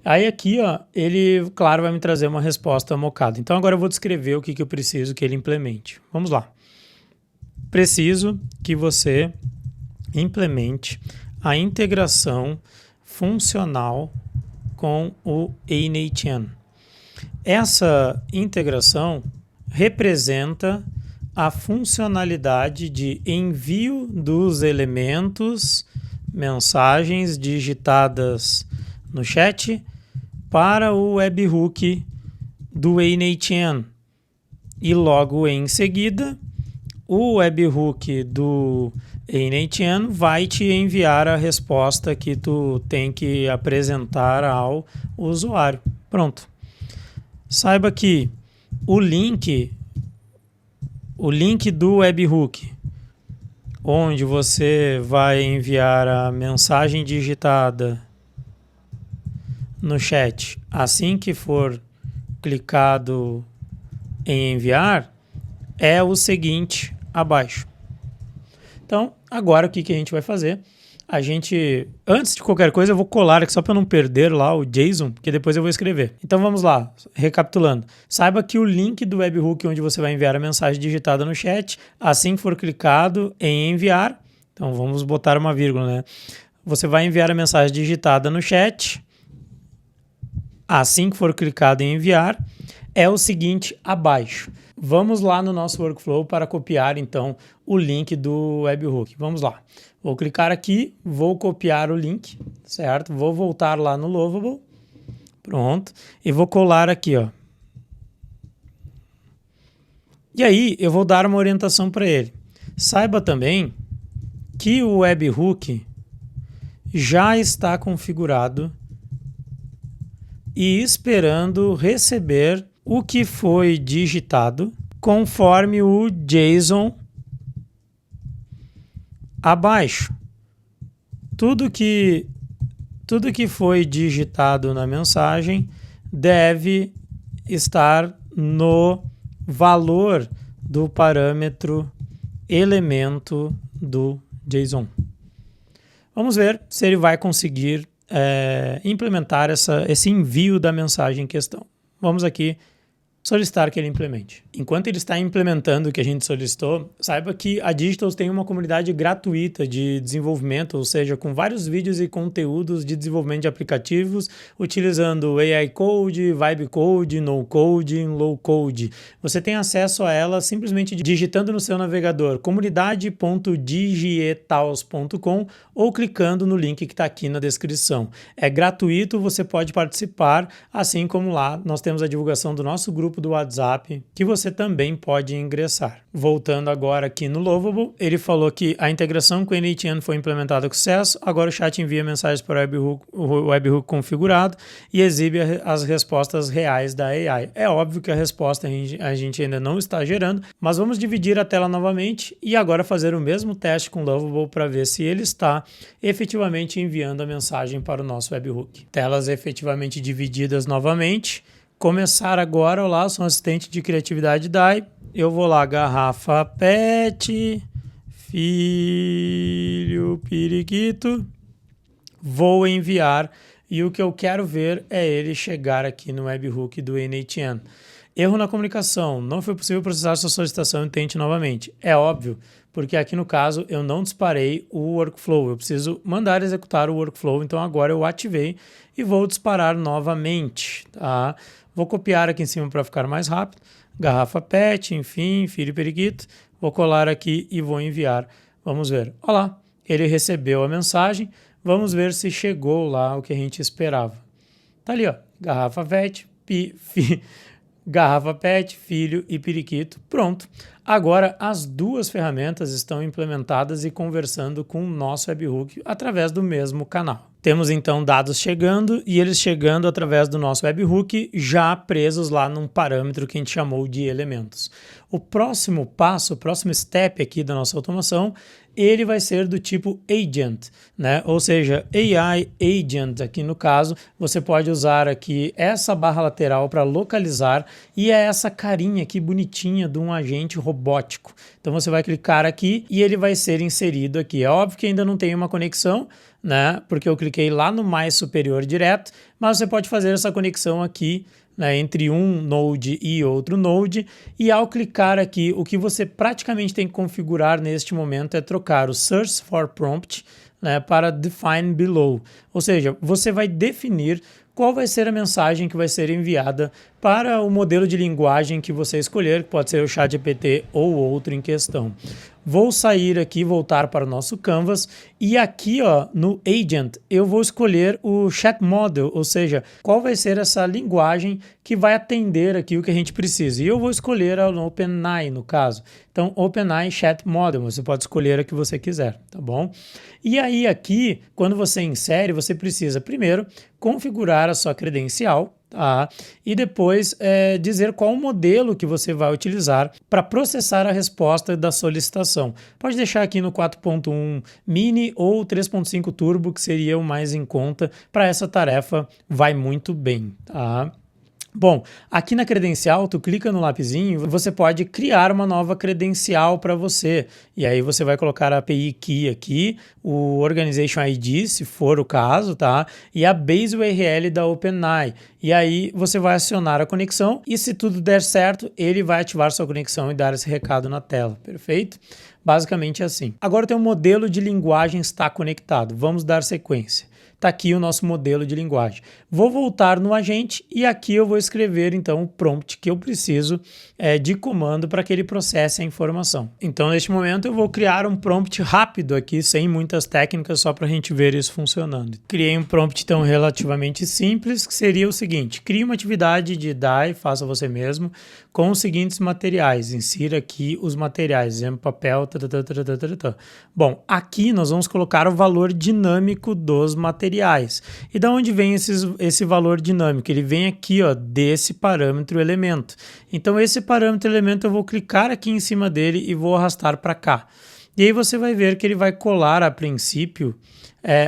Aí aqui, ó, ele, claro, vai me trazer uma resposta mocada. Então agora eu vou descrever o que eu preciso que ele implemente. Vamos lá. Preciso que você implemente a integração funcional com o WayneATM. Essa integração representa a funcionalidade de envio dos elementos, mensagens digitadas no chat para o webhook do WayneATM. E logo em seguida, o webhook do WayneATM vai te enviar a resposta que tu tem que apresentar ao usuário. Pronto. Saiba que o link do webhook, onde você vai enviar a mensagem digitada no chat, assim que for clicado em enviar, é o seguinte abaixo. Então, agora o que a gente vai fazer? Antes de qualquer coisa, eu vou colar aqui só para não perder lá o JSON, que depois eu vou escrever. Então vamos lá, recapitulando. Saiba que o link do webhook onde você vai enviar a mensagem digitada no chat, assim que for clicado em enviar, então vamos botar uma vírgula, né? Você vai enviar a mensagem digitada no chat, assim que for clicado em enviar, é o seguinte abaixo. Vamos lá no nosso workflow para copiar, então, o link do webhook. Vamos lá. Vou clicar aqui, vou copiar o link, certo? Vou voltar lá no Lovable. Pronto. E vou colar aqui, ó. E aí, eu vou dar uma orientação para ele. Saiba também que o webhook já está configurado e esperando receber o que foi digitado conforme o JSON abaixo. tudo que foi digitado na mensagem deve estar no valor do parâmetro elemento do JSON. Vamos ver se ele vai conseguir implementar esse envio da mensagem em questão. Vamos aqui solicitar que ele implemente. Enquanto ele está implementando o que a gente solicitou, saiba que a Digitals tem uma comunidade gratuita de desenvolvimento, ou seja, com vários vídeos e conteúdos de desenvolvimento de aplicativos, utilizando AI Code, Vibe Code, No Code, Low Code. Você tem acesso a ela simplesmente digitando no seu navegador comunidade.digietals.com ou clicando no link que está aqui na descrição. É gratuito, você pode participar, assim como lá nós temos a divulgação do nosso grupo do WhatsApp, que você também pode ingressar. Voltando agora aqui no Lovable, ele falou que a integração com o n8n foi implementada com sucesso, agora o chat envia mensagens para o webhook configurado e exibe as respostas reais da AI. É óbvio que a resposta a gente ainda não está gerando, mas vamos dividir a tela novamente e agora fazer o mesmo teste com o Lovable para ver se ele está efetivamente enviando a mensagem para o nosso webhook. Telas efetivamente divididas novamente. Começar agora, olá, sou um assistente de criatividade DAI, eu vou lá, garrafa PET, filho periquito, vou enviar e o que eu quero ver é ele chegar aqui no webhook do n8n. Erro na comunicação, não foi possível processar sua solicitação, tente novamente. É óbvio, porque aqui no caso eu não disparei o workflow, eu preciso mandar executar o workflow, então agora eu ativei e vou disparar novamente, tá? Vou copiar aqui em cima para ficar mais rápido, garrafa PET, enfim, filho periquito, vou colar aqui e vou enviar. Vamos ver, olá, ele recebeu a mensagem, vamos ver se chegou lá o que a gente esperava. Tá ali, ó, garrafa PET, garrafa PET, filho e periquito, pronto. Agora as duas ferramentas estão implementadas e conversando com o nosso webhook através do mesmo canal. Temos então dados chegando e eles chegando através do nosso webhook já presos lá num parâmetro que a gente chamou de elementos. O próximo passo, o próximo step aqui da nossa automação, ele vai ser do tipo agent, né? Ou seja, AI agent aqui no caso, você pode usar aqui essa barra lateral para localizar e é essa carinha aqui bonitinha de um agente robótico. Então você vai clicar aqui e ele vai ser inserido aqui. É óbvio que ainda não tem uma conexão, né? Porque eu cliquei lá no mais superior direto, mas você pode fazer essa conexão aqui, né, entre um node e outro node, e ao clicar aqui, o que você praticamente tem que configurar neste momento é trocar o Search for Prompt, né, para Define Below, ou seja, você vai definir qual vai ser a mensagem que vai ser enviada para o modelo de linguagem que você escolher, que pode ser o ChatGPT ou outro em questão. Vou sair aqui, voltar para o nosso Canvas e aqui ó, no Agent eu vou escolher o Chat Model, ou seja, qual vai ser essa linguagem que vai atender aqui o que a gente precisa. E eu vou escolher a OpenAI no caso. Então OpenAI Chat Model, você pode escolher a que você quiser, tá bom? E aí aqui, quando você insere, você precisa primeiro configurar a sua credencial, tá? E depois dizer qual o modelo que você vai utilizar para processar a resposta da solicitação. Pode deixar aqui no 4.1 Mini ou 3.5 Turbo, que seria o mais em conta para essa tarefa, vai muito bem, tá? Bom, aqui na credencial, tu clica no lapisinho, você pode criar uma nova credencial para você. E aí você vai colocar a API Key aqui, o Organization ID, se for o caso, tá? E a base URL da OpenAI. E aí você vai acionar a conexão e se tudo der certo, ele vai ativar sua conexão e dar esse recado na tela, perfeito? Basicamente assim. Agora tem um modelo de linguagem está conectado. Vamos dar sequência. Está aqui o nosso modelo de linguagem. Vou voltar no agente e aqui eu vou escrever então o prompt que eu preciso de comando para que ele processe a informação. Então neste momento eu vou criar um prompt rápido aqui, sem muitas técnicas, só para a gente ver isso funcionando. Criei um prompt então relativamente simples, que seria o seguinte: crie uma atividade de DAI, faça você mesmo, com os seguintes materiais. Insira aqui os materiais, exemplo, papel, Bom, aqui nós vamos colocar o valor dinâmico dos materiais. E da onde vem esse valor dinâmico? Ele vem aqui, ó, desse parâmetro elemento. Então esse parâmetro elemento eu vou clicar aqui em cima dele e vou arrastar para cá. E aí você vai ver que ele vai colar a princípio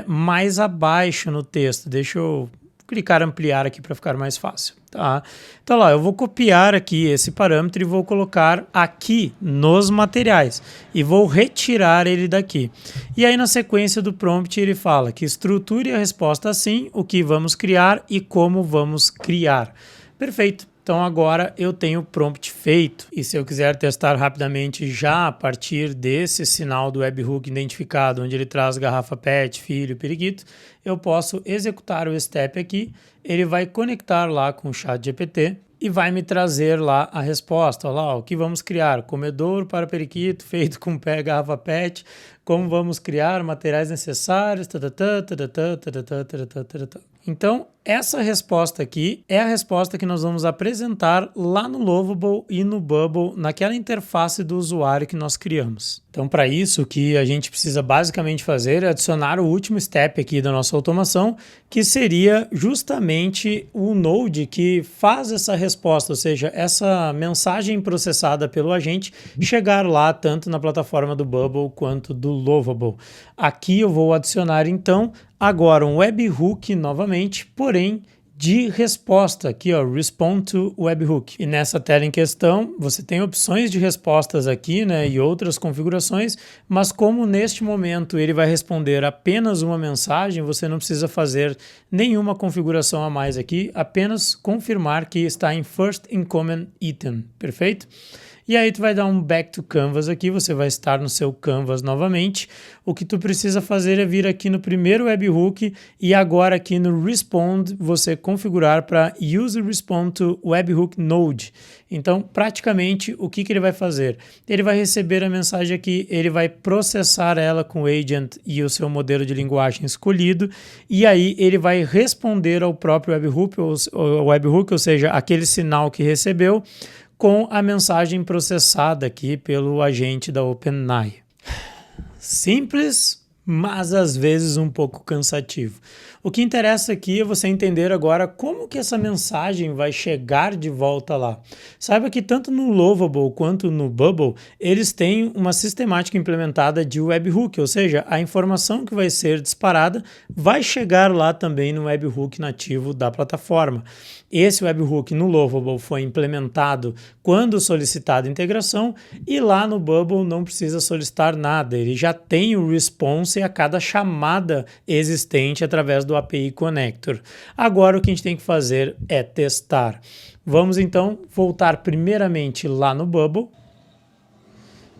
mais abaixo no texto. Deixa eu clicar ampliar aqui para ficar mais fácil. Tá? Então lá, eu vou copiar aqui esse parâmetro e vou colocar aqui nos materiais e vou retirar ele daqui. E aí na sequência do prompt ele fala que estruture a resposta assim, o que vamos criar e como vamos criar. Perfeito. Então agora eu tenho o prompt feito e se eu quiser testar rapidamente já a partir desse sinal do webhook identificado, onde ele traz garrafa PET, filho, periquito, eu posso executar o step aqui, ele vai conectar lá com o ChatGPT e vai me trazer lá a resposta. Olha lá, o que vamos criar? Comedor para periquito feito com garrafa PET, como vamos criar materiais necessários, Então, essa resposta aqui é a resposta que nós vamos apresentar lá no Lovable e no Bubble, naquela interface do usuário que nós criamos. Então, para isso, o que a gente precisa basicamente fazer é adicionar o último step aqui da nossa automação, que seria justamente o Node que faz essa resposta, ou seja, essa mensagem processada pelo agente chegar lá tanto na plataforma do Bubble quanto do Lovable. Aqui eu vou adicionar então agora um webhook novamente, porém de resposta, aqui ó, Respond to Webhook. E nessa tela em questão, você tem opções de respostas aqui, né, e outras configurações, mas como neste momento ele vai responder apenas uma mensagem, você não precisa fazer nenhuma configuração a mais aqui, apenas confirmar que está em First Incoming Item, perfeito? E aí tu vai dar um back to canvas aqui, você vai estar no seu canvas novamente. O que tu precisa fazer é vir aqui no primeiro webhook e agora aqui no respond você configurar para use respond to webhook node. Então, praticamente, o que ele vai fazer? Ele vai receber a mensagem aqui, ele vai processar ela com o agent e o seu modelo de linguagem escolhido, e aí ele vai responder ao próprio webhook, ou seja, aquele sinal que recebeu, com a mensagem processada aqui pelo agente da OpenAI. Simples, mas às vezes um pouco cansativo. O que interessa aqui é você entender agora como que essa mensagem vai chegar de volta lá. Saiba que tanto no Lovable quanto no Bubble, eles têm uma sistemática implementada de webhook, ou seja, a informação que vai ser disparada vai chegar lá também no webhook nativo da plataforma. Esse webhook no Lovable foi implementado quando solicitada a integração e lá no Bubble não precisa solicitar nada, ele já tem o response a cada chamada existente através do API Connector. Agora o que a gente tem que fazer é testar. Vamos então voltar primeiramente lá no Bubble.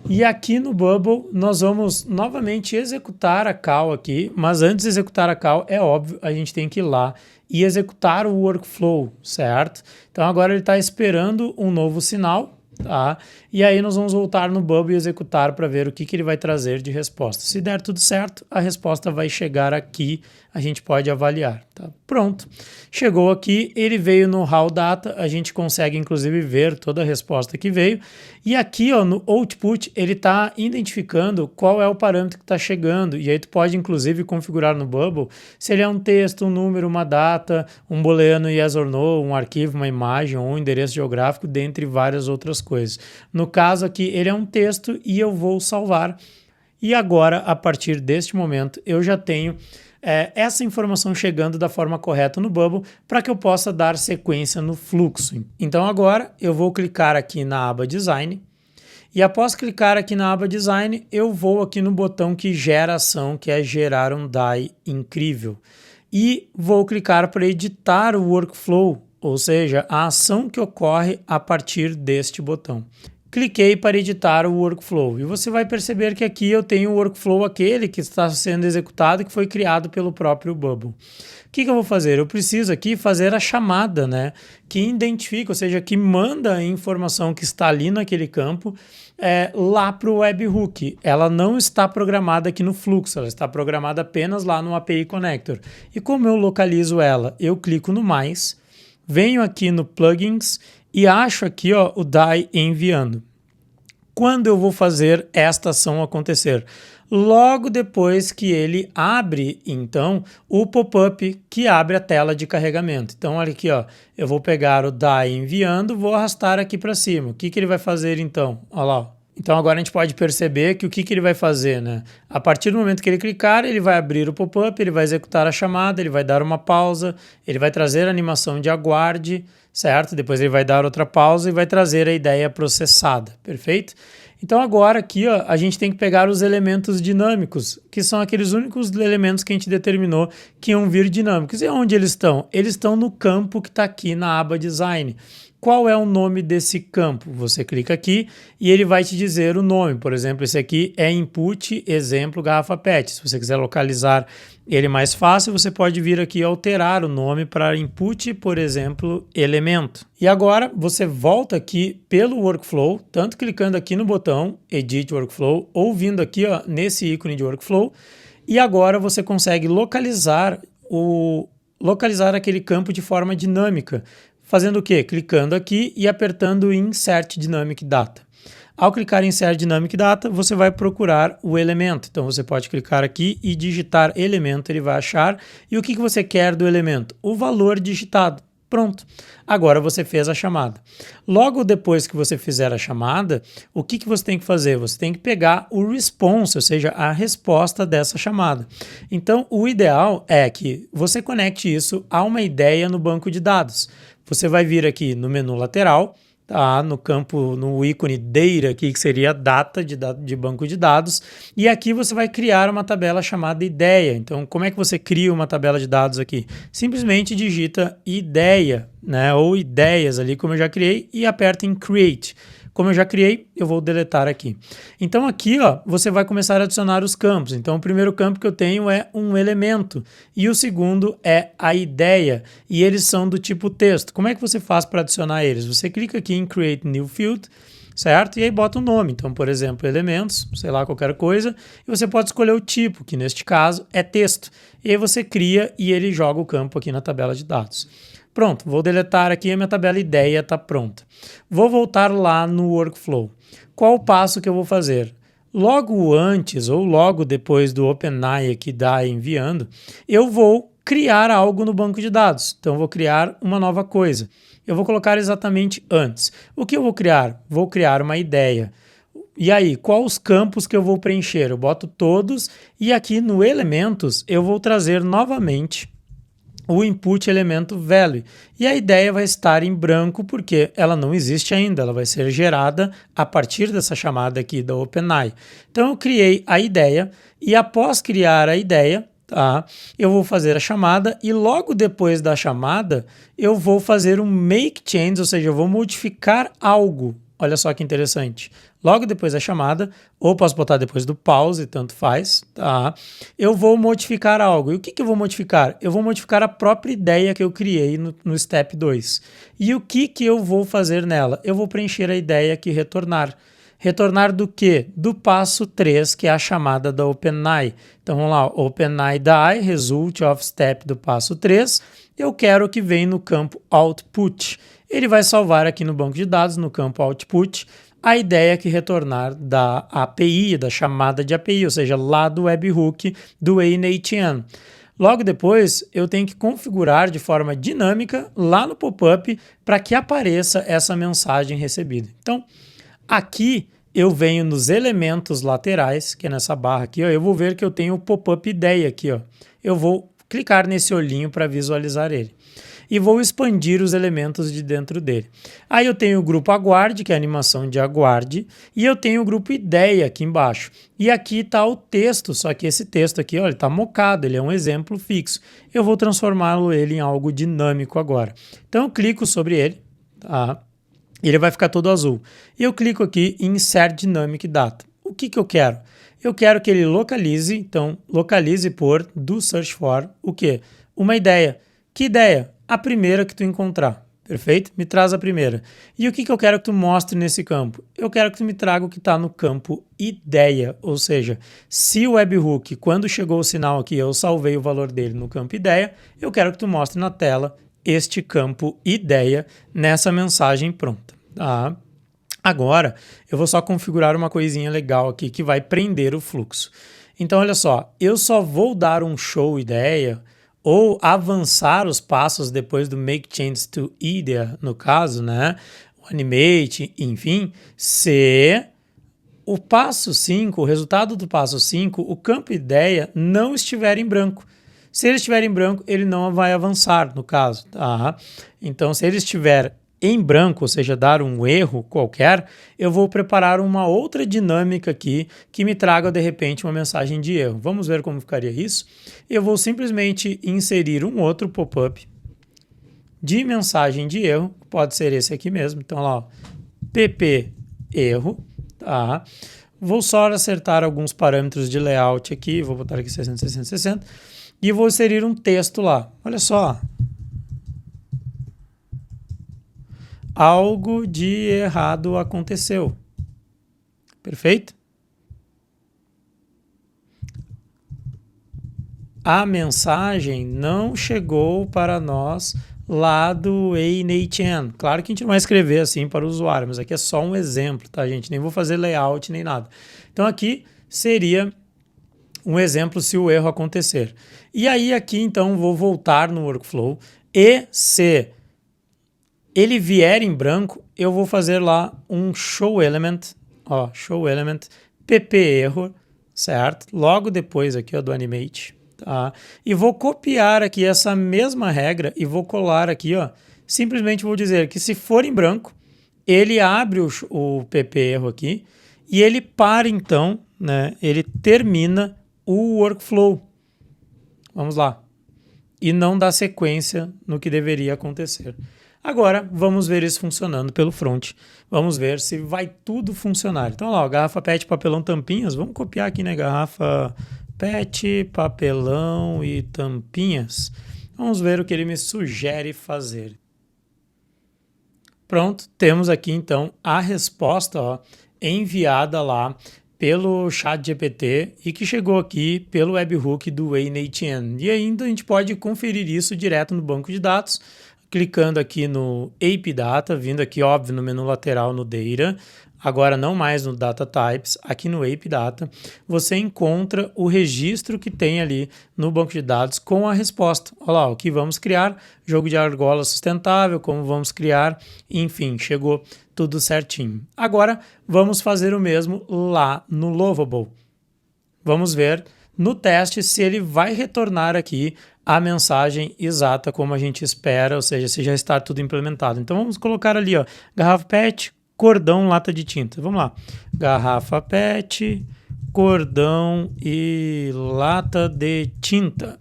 E aqui no Bubble nós vamos novamente executar a call aqui, mas antes de executar a call, é óbvio, a gente tem que ir lá e executar o workflow, certo? Então agora ele está esperando um novo sinal, tá? E aí nós vamos voltar no Bubble e executar para ver o que ele vai trazer de resposta. Se der tudo certo, a resposta vai chegar aqui, a gente pode avaliar, tá? Pronto. Chegou aqui, ele veio no raw data, a gente consegue inclusive ver toda a resposta que veio. E aqui ó, no output ele está identificando qual é o parâmetro que está chegando. E aí tu pode inclusive configurar no Bubble se ele é um texto, um número, uma data, um booleano yes or no, um arquivo, uma imagem ou um endereço geográfico, dentre várias outras coisas. No caso aqui ele é um texto e eu vou salvar. E agora, a partir deste momento, eu já tenho essa informação chegando da forma correta no Bubble para que eu possa dar sequência no fluxo. Então agora eu vou clicar aqui na aba Design e após clicar aqui na aba Design eu vou aqui no botão que gera ação, que é gerar um DAI incrível. E vou clicar para editar o workflow, ou seja, a ação que ocorre a partir deste botão. Cliquei para editar o workflow e você vai perceber que aqui eu tenho o workflow aquele que está sendo executado, que foi criado pelo próprio Bubble. O que eu vou fazer? Eu preciso aqui fazer a chamada, né, que identifica, ou seja, que manda a informação que está ali naquele campo lá para o webhook. Ela não está programada aqui no fluxo, ela está programada apenas lá no API Connector. E como eu localizo ela? Eu clico no mais, venho aqui no Plugins e acho aqui ó, o DAI enviando. Quando eu vou fazer esta ação acontecer? Logo depois que ele abre, então, o pop-up que abre a tela de carregamento. Então, olha aqui, ó, eu vou pegar o DAI enviando, vou arrastar aqui para cima. O que ele vai fazer então? Olha lá, ó, Então agora a gente pode perceber que o que ele vai fazer, né? A partir do momento que ele clicar, ele vai abrir o pop-up, ele vai executar a chamada, ele vai dar uma pausa, ele vai trazer a animação de aguarde, certo? Depois ele vai dar outra pausa e vai trazer a ideia processada, perfeito? Então agora aqui, ó, a gente tem que pegar os elementos dinâmicos, que são aqueles únicos elementos que a gente determinou que iam vir dinâmicos. E onde eles estão? Eles estão no campo que está aqui na aba Design. Qual é o nome desse campo? Você clica aqui e ele vai te dizer o nome. Por exemplo, esse aqui é input exemplo garrafa PET. Se você quiser localizar ele mais fácil, você pode vir aqui e alterar o nome para input, por exemplo, elemento. E agora você volta aqui pelo workflow, tanto clicando aqui no botão Edit Workflow ou vindo aqui ó, nesse ícone de workflow. E agora você consegue localizar aquele campo de forma dinâmica. Fazendo o quê? Clicando aqui e apertando Insert Dynamic Data. Ao clicar em Insert Dynamic Data, você vai procurar o elemento. Então você pode clicar aqui e digitar elemento, ele vai achar. E o que você quer do elemento? O valor digitado. Pronto. Agora você fez a chamada. Logo depois que você fizer a chamada, o que você tem que fazer? Você tem que pegar o response, ou seja, a resposta dessa chamada. Então, o ideal é que você conecte isso a uma ideia no banco de dados. Você vai vir aqui no menu lateral, tá? No campo, no ícone Data aqui, que seria data de banco de dados, e aqui você vai criar uma tabela chamada ideia. Então, como é que você cria uma tabela de dados aqui? Simplesmente digita ideia, né? Ou ideias ali, como eu já criei, e aperta em Create. Como eu já criei, eu vou deletar aqui. Então aqui, ó, você vai começar a adicionar os campos. Então o primeiro campo que eu tenho é um elemento e o segundo é a ideia e eles são do tipo texto. Como é que você faz para adicionar eles? Você clica aqui em Create New Field, certo? E aí bota um nome. Então, por exemplo, elementos, sei lá, qualquer coisa, e você pode escolher o tipo, que neste caso é texto. E aí você cria e ele joga o campo aqui na tabela de dados. Pronto, vou deletar aqui, a minha tabela ideia está pronta. Vou voltar lá no workflow. Qual o passo que eu vou fazer? Logo antes ou logo depois do OpenAI aqui da enviando, eu vou criar algo no banco de dados. Então, eu vou criar uma nova coisa. Eu vou colocar exatamente antes. O que eu vou criar? Vou criar uma ideia. E aí, quais os campos que eu vou preencher? Eu boto todos e aqui no elementos eu vou trazer novamente o input elemento value. E a ideia vai estar em branco porque ela não existe ainda, ela vai ser gerada a partir dessa chamada aqui da OpenAI. Então eu criei a ideia e após criar a ideia, tá, eu vou fazer a chamada e logo depois da chamada eu vou fazer um make change, ou seja, eu vou modificar algo. Olha só que interessante. Logo depois da chamada, ou posso botar depois do pause, tanto faz, tá? Eu vou modificar algo. E o que eu vou modificar? Eu vou modificar a própria ideia que eu criei no Step 2. E o que eu vou fazer nela? Eu vou preencher a ideia aqui, retornar. Retornar do quê? Do passo 3, que é a chamada da OpenAI. Então vamos lá, OpenAI DAI, result of step do passo 3. Eu quero que venha no campo output. Ele vai salvar aqui no banco de dados, no campo output, a ideia que retornar da API, da chamada de API, ou seja, lá do webhook do A-N-A-T-N. Logo depois, eu tenho que configurar de forma dinâmica lá no pop-up para que apareça essa mensagem recebida. Então, aqui eu venho nos elementos laterais, que é nessa barra aqui, ó, eu vou ver que eu tenho o pop-up ideia aqui. Ó. Eu vou clicar nesse olhinho para visualizar ele. E vou expandir os elementos de dentro dele. Aí eu tenho o grupo aguarde, que é a animação de aguarde, e eu tenho o grupo ideia aqui embaixo. E aqui está o texto, só que esse texto aqui, ó, ele está mocado, ele é um exemplo fixo. Eu vou transformá-lo em algo dinâmico agora. Então eu clico sobre ele, tá? Ele vai ficar todo azul. E eu clico aqui em Insert Dynamic Data. O que eu quero? Eu quero que ele localize, então localize por do search for o quê? Uma ideia. Que ideia? A primeira que tu encontrar, perfeito? Me traz a primeira. E o que eu quero que tu mostre nesse campo? Eu quero que tu me traga o que está no campo ideia, ou seja, se o webhook, quando chegou o sinal aqui, eu salvei o valor dele no campo ideia, eu quero que tu mostre na tela este campo ideia nessa mensagem pronta, tá? Agora, eu vou só configurar uma coisinha legal aqui que vai prender o fluxo. Então, olha só, eu só vou dar um show ideia ou avançar os passos depois do make changes to idea, no caso, né? O animate, enfim, se o passo 5, o resultado do passo 5, o campo ideia não estiver em branco. Se ele estiver em branco, ele não vai avançar, no caso. Tá? Então, se ele estiver em branco, ou seja, dar um erro qualquer, eu vou preparar uma outra dinâmica aqui que me traga, de repente, uma mensagem de erro. Vamos ver como ficaria isso? Eu vou simplesmente inserir um outro pop-up de mensagem de erro, pode ser esse aqui mesmo. Então, lá, ó, pp erro, tá? Vou só acertar alguns parâmetros de layout aqui, vou botar aqui 60, 60, 60, e vou inserir um texto lá. Olha só. Algo de errado aconteceu. Perfeito? A mensagem não chegou para nós lá do A-N-A-T-N. Claro que a gente não vai escrever assim para o usuário, mas aqui é só um exemplo, tá, gente? Nem vou fazer layout nem nada. Então aqui seria um exemplo se o erro acontecer. E aí aqui então vou voltar no workflow e se ele vier em branco, eu vou fazer lá um show element, ó, show element pp error, certo? Logo depois aqui ó, do animate. Tá? E vou copiar aqui essa mesma regra e vou colar aqui, ó. Simplesmente vou dizer que se for em branco, ele abre o pp erro aqui e ele para então, né? Ele termina o workflow. Vamos lá. E não dá sequência no que deveria acontecer. Agora, vamos ver isso funcionando pelo front. Vamos ver se vai tudo funcionar. Então, lá, ó, garrafa PET, papelão, tampinhas. Vamos copiar aqui, né? Garrafa PET, papelão e tampinhas. Vamos ver o que ele me sugere fazer. Pronto, temos aqui então a resposta ó, enviada lá pelo ChatGPT e que chegou aqui pelo webhook do A-N-A-T-N. E ainda a gente pode conferir isso direto no banco de dados, clicando aqui no API Data, vindo aqui, óbvio, no menu lateral no Data, agora não mais no Data Types, aqui no API Data, você encontra o registro que tem ali no banco de dados com a resposta. Olha lá, o que vamos criar, jogo de argola sustentável, como vamos criar, enfim, chegou tudo certinho. Agora, vamos fazer o mesmo lá no Lovable. Vamos ver no teste se ele vai retornar aqui a mensagem exata como a gente espera, ou seja, se já está tudo implementado. Então vamos colocar ali, ó, garrafa PET, cordão, lata de tinta. Vamos lá. Garrafa PET, cordão e lata de tinta.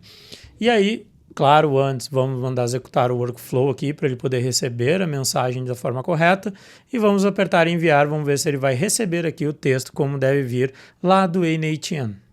E aí, claro, antes vamos mandar executar o workflow aqui para ele poder receber a mensagem da forma correta e vamos apertar enviar, vamos ver se ele vai receber aqui o texto como deve vir lá do A-N-A-T-N.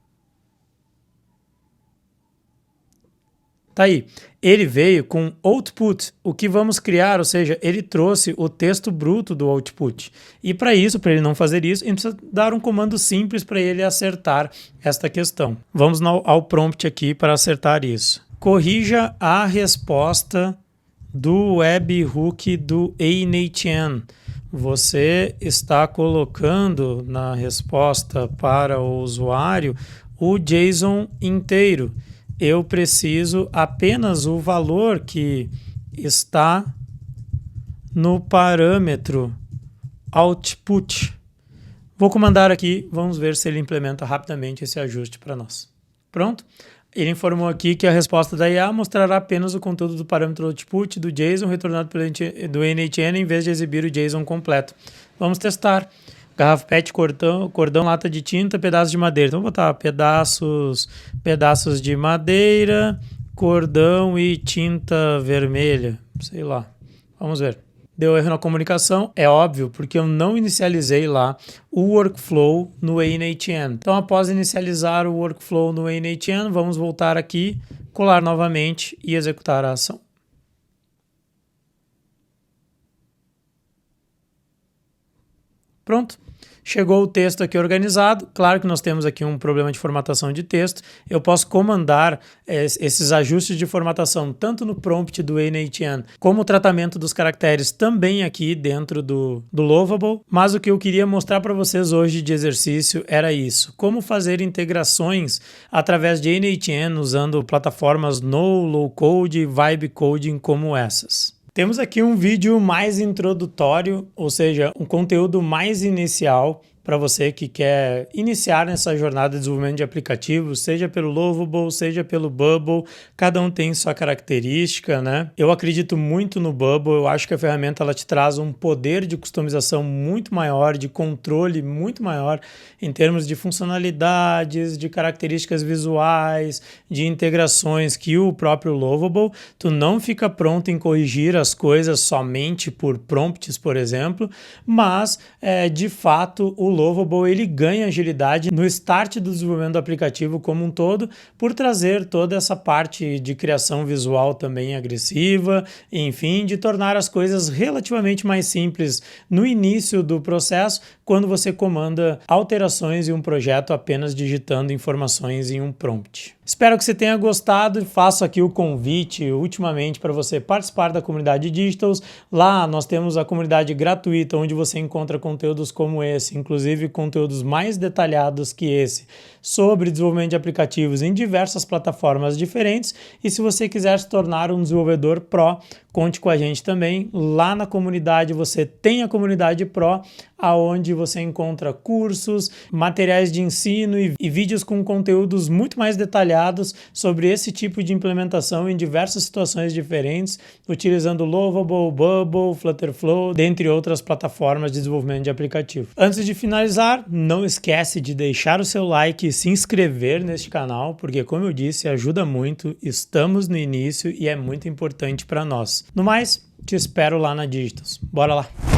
Tá aí, ele veio com output, o que vamos criar, ou seja, ele trouxe o texto bruto do output. E para isso, para ele não fazer isso, a gente precisa dar um comando simples para ele acertar esta questão. Vamos ao prompt aqui para acertar isso. Corrija a resposta do webhook do A-N-A-T-N. Você está colocando na resposta para o usuário o JSON inteiro. Eu preciso apenas o valor que está no parâmetro output. Vou comandar aqui, vamos ver se ele implementa rapidamente esse ajuste para nós. Pronto? Ele informou aqui que a resposta da IA mostrará apenas o conteúdo do parâmetro output do JSON retornado do A-N-A-T-N em vez de exibir o JSON completo. Vamos testar. Garrafa PET, cordão, lata de tinta, pedaços de madeira. Então, vou botar pedaços de madeira, cordão e tinta vermelha. Sei lá. Vamos ver. Deu erro na comunicação, é óbvio, porque eu não inicializei lá o workflow no A-N-A-T-N. Então, após inicializar o workflow no A-N-A-T-N, vamos voltar aqui, colar novamente e executar a ação. Pronto. Chegou o texto aqui organizado. Claro que nós temos aqui um problema de formatação de texto. Eu posso comandar esses ajustes de formatação tanto no prompt do A-N-A-T-N como o tratamento dos caracteres também aqui dentro do Lovable. Mas o que eu queria mostrar para vocês hoje de exercício era isso. Como fazer integrações através de A-N-A-T-N usando plataformas no low code, vibe coding como essas. Temos aqui um vídeo mais introdutório, ou seja, um conteúdo mais inicial para você que quer iniciar nessa jornada de desenvolvimento de aplicativos, seja pelo Lovable, seja pelo Bubble, cada um tem sua característica, né? Eu acredito muito no Bubble, eu acho que a ferramenta ela te traz um poder de customização muito maior, de controle muito maior em termos de funcionalidades, de características visuais, de integrações que o próprio Lovable. Tu não fica pronto em corrigir as coisas somente por prompts, por exemplo, mas de fato o Lovable ele ganha agilidade no start do desenvolvimento do aplicativo como um todo, por trazer toda essa parte de criação visual também agressiva, enfim, de tornar as coisas relativamente mais simples no início do processo, quando você comanda alterações em um projeto apenas digitando informações em um prompt. Espero que você tenha gostado e faço aqui o convite ultimamente para você participar da comunidade Digitals. Lá nós temos a comunidade gratuita onde você encontra conteúdos como esse, inclusive conteúdos mais detalhados que esse, sobre desenvolvimento de aplicativos em diversas plataformas diferentes. E se você quiser se tornar um desenvolvedor Pro, conte com a gente também. Lá na comunidade você tem a comunidade Pro, aonde você encontra cursos, materiais de ensino e vídeos com conteúdos muito mais detalhados sobre esse tipo de implementação em diversas situações diferentes, utilizando Lovable, Bubble, Flutterflow, dentre outras plataformas de desenvolvimento de aplicativo. Antes de finalizar, não esquece de deixar o seu like e se inscrever neste canal, porque como eu disse, ajuda muito, estamos no início e é muito importante para nós. No mais, te espero lá na Digitals. Bora lá!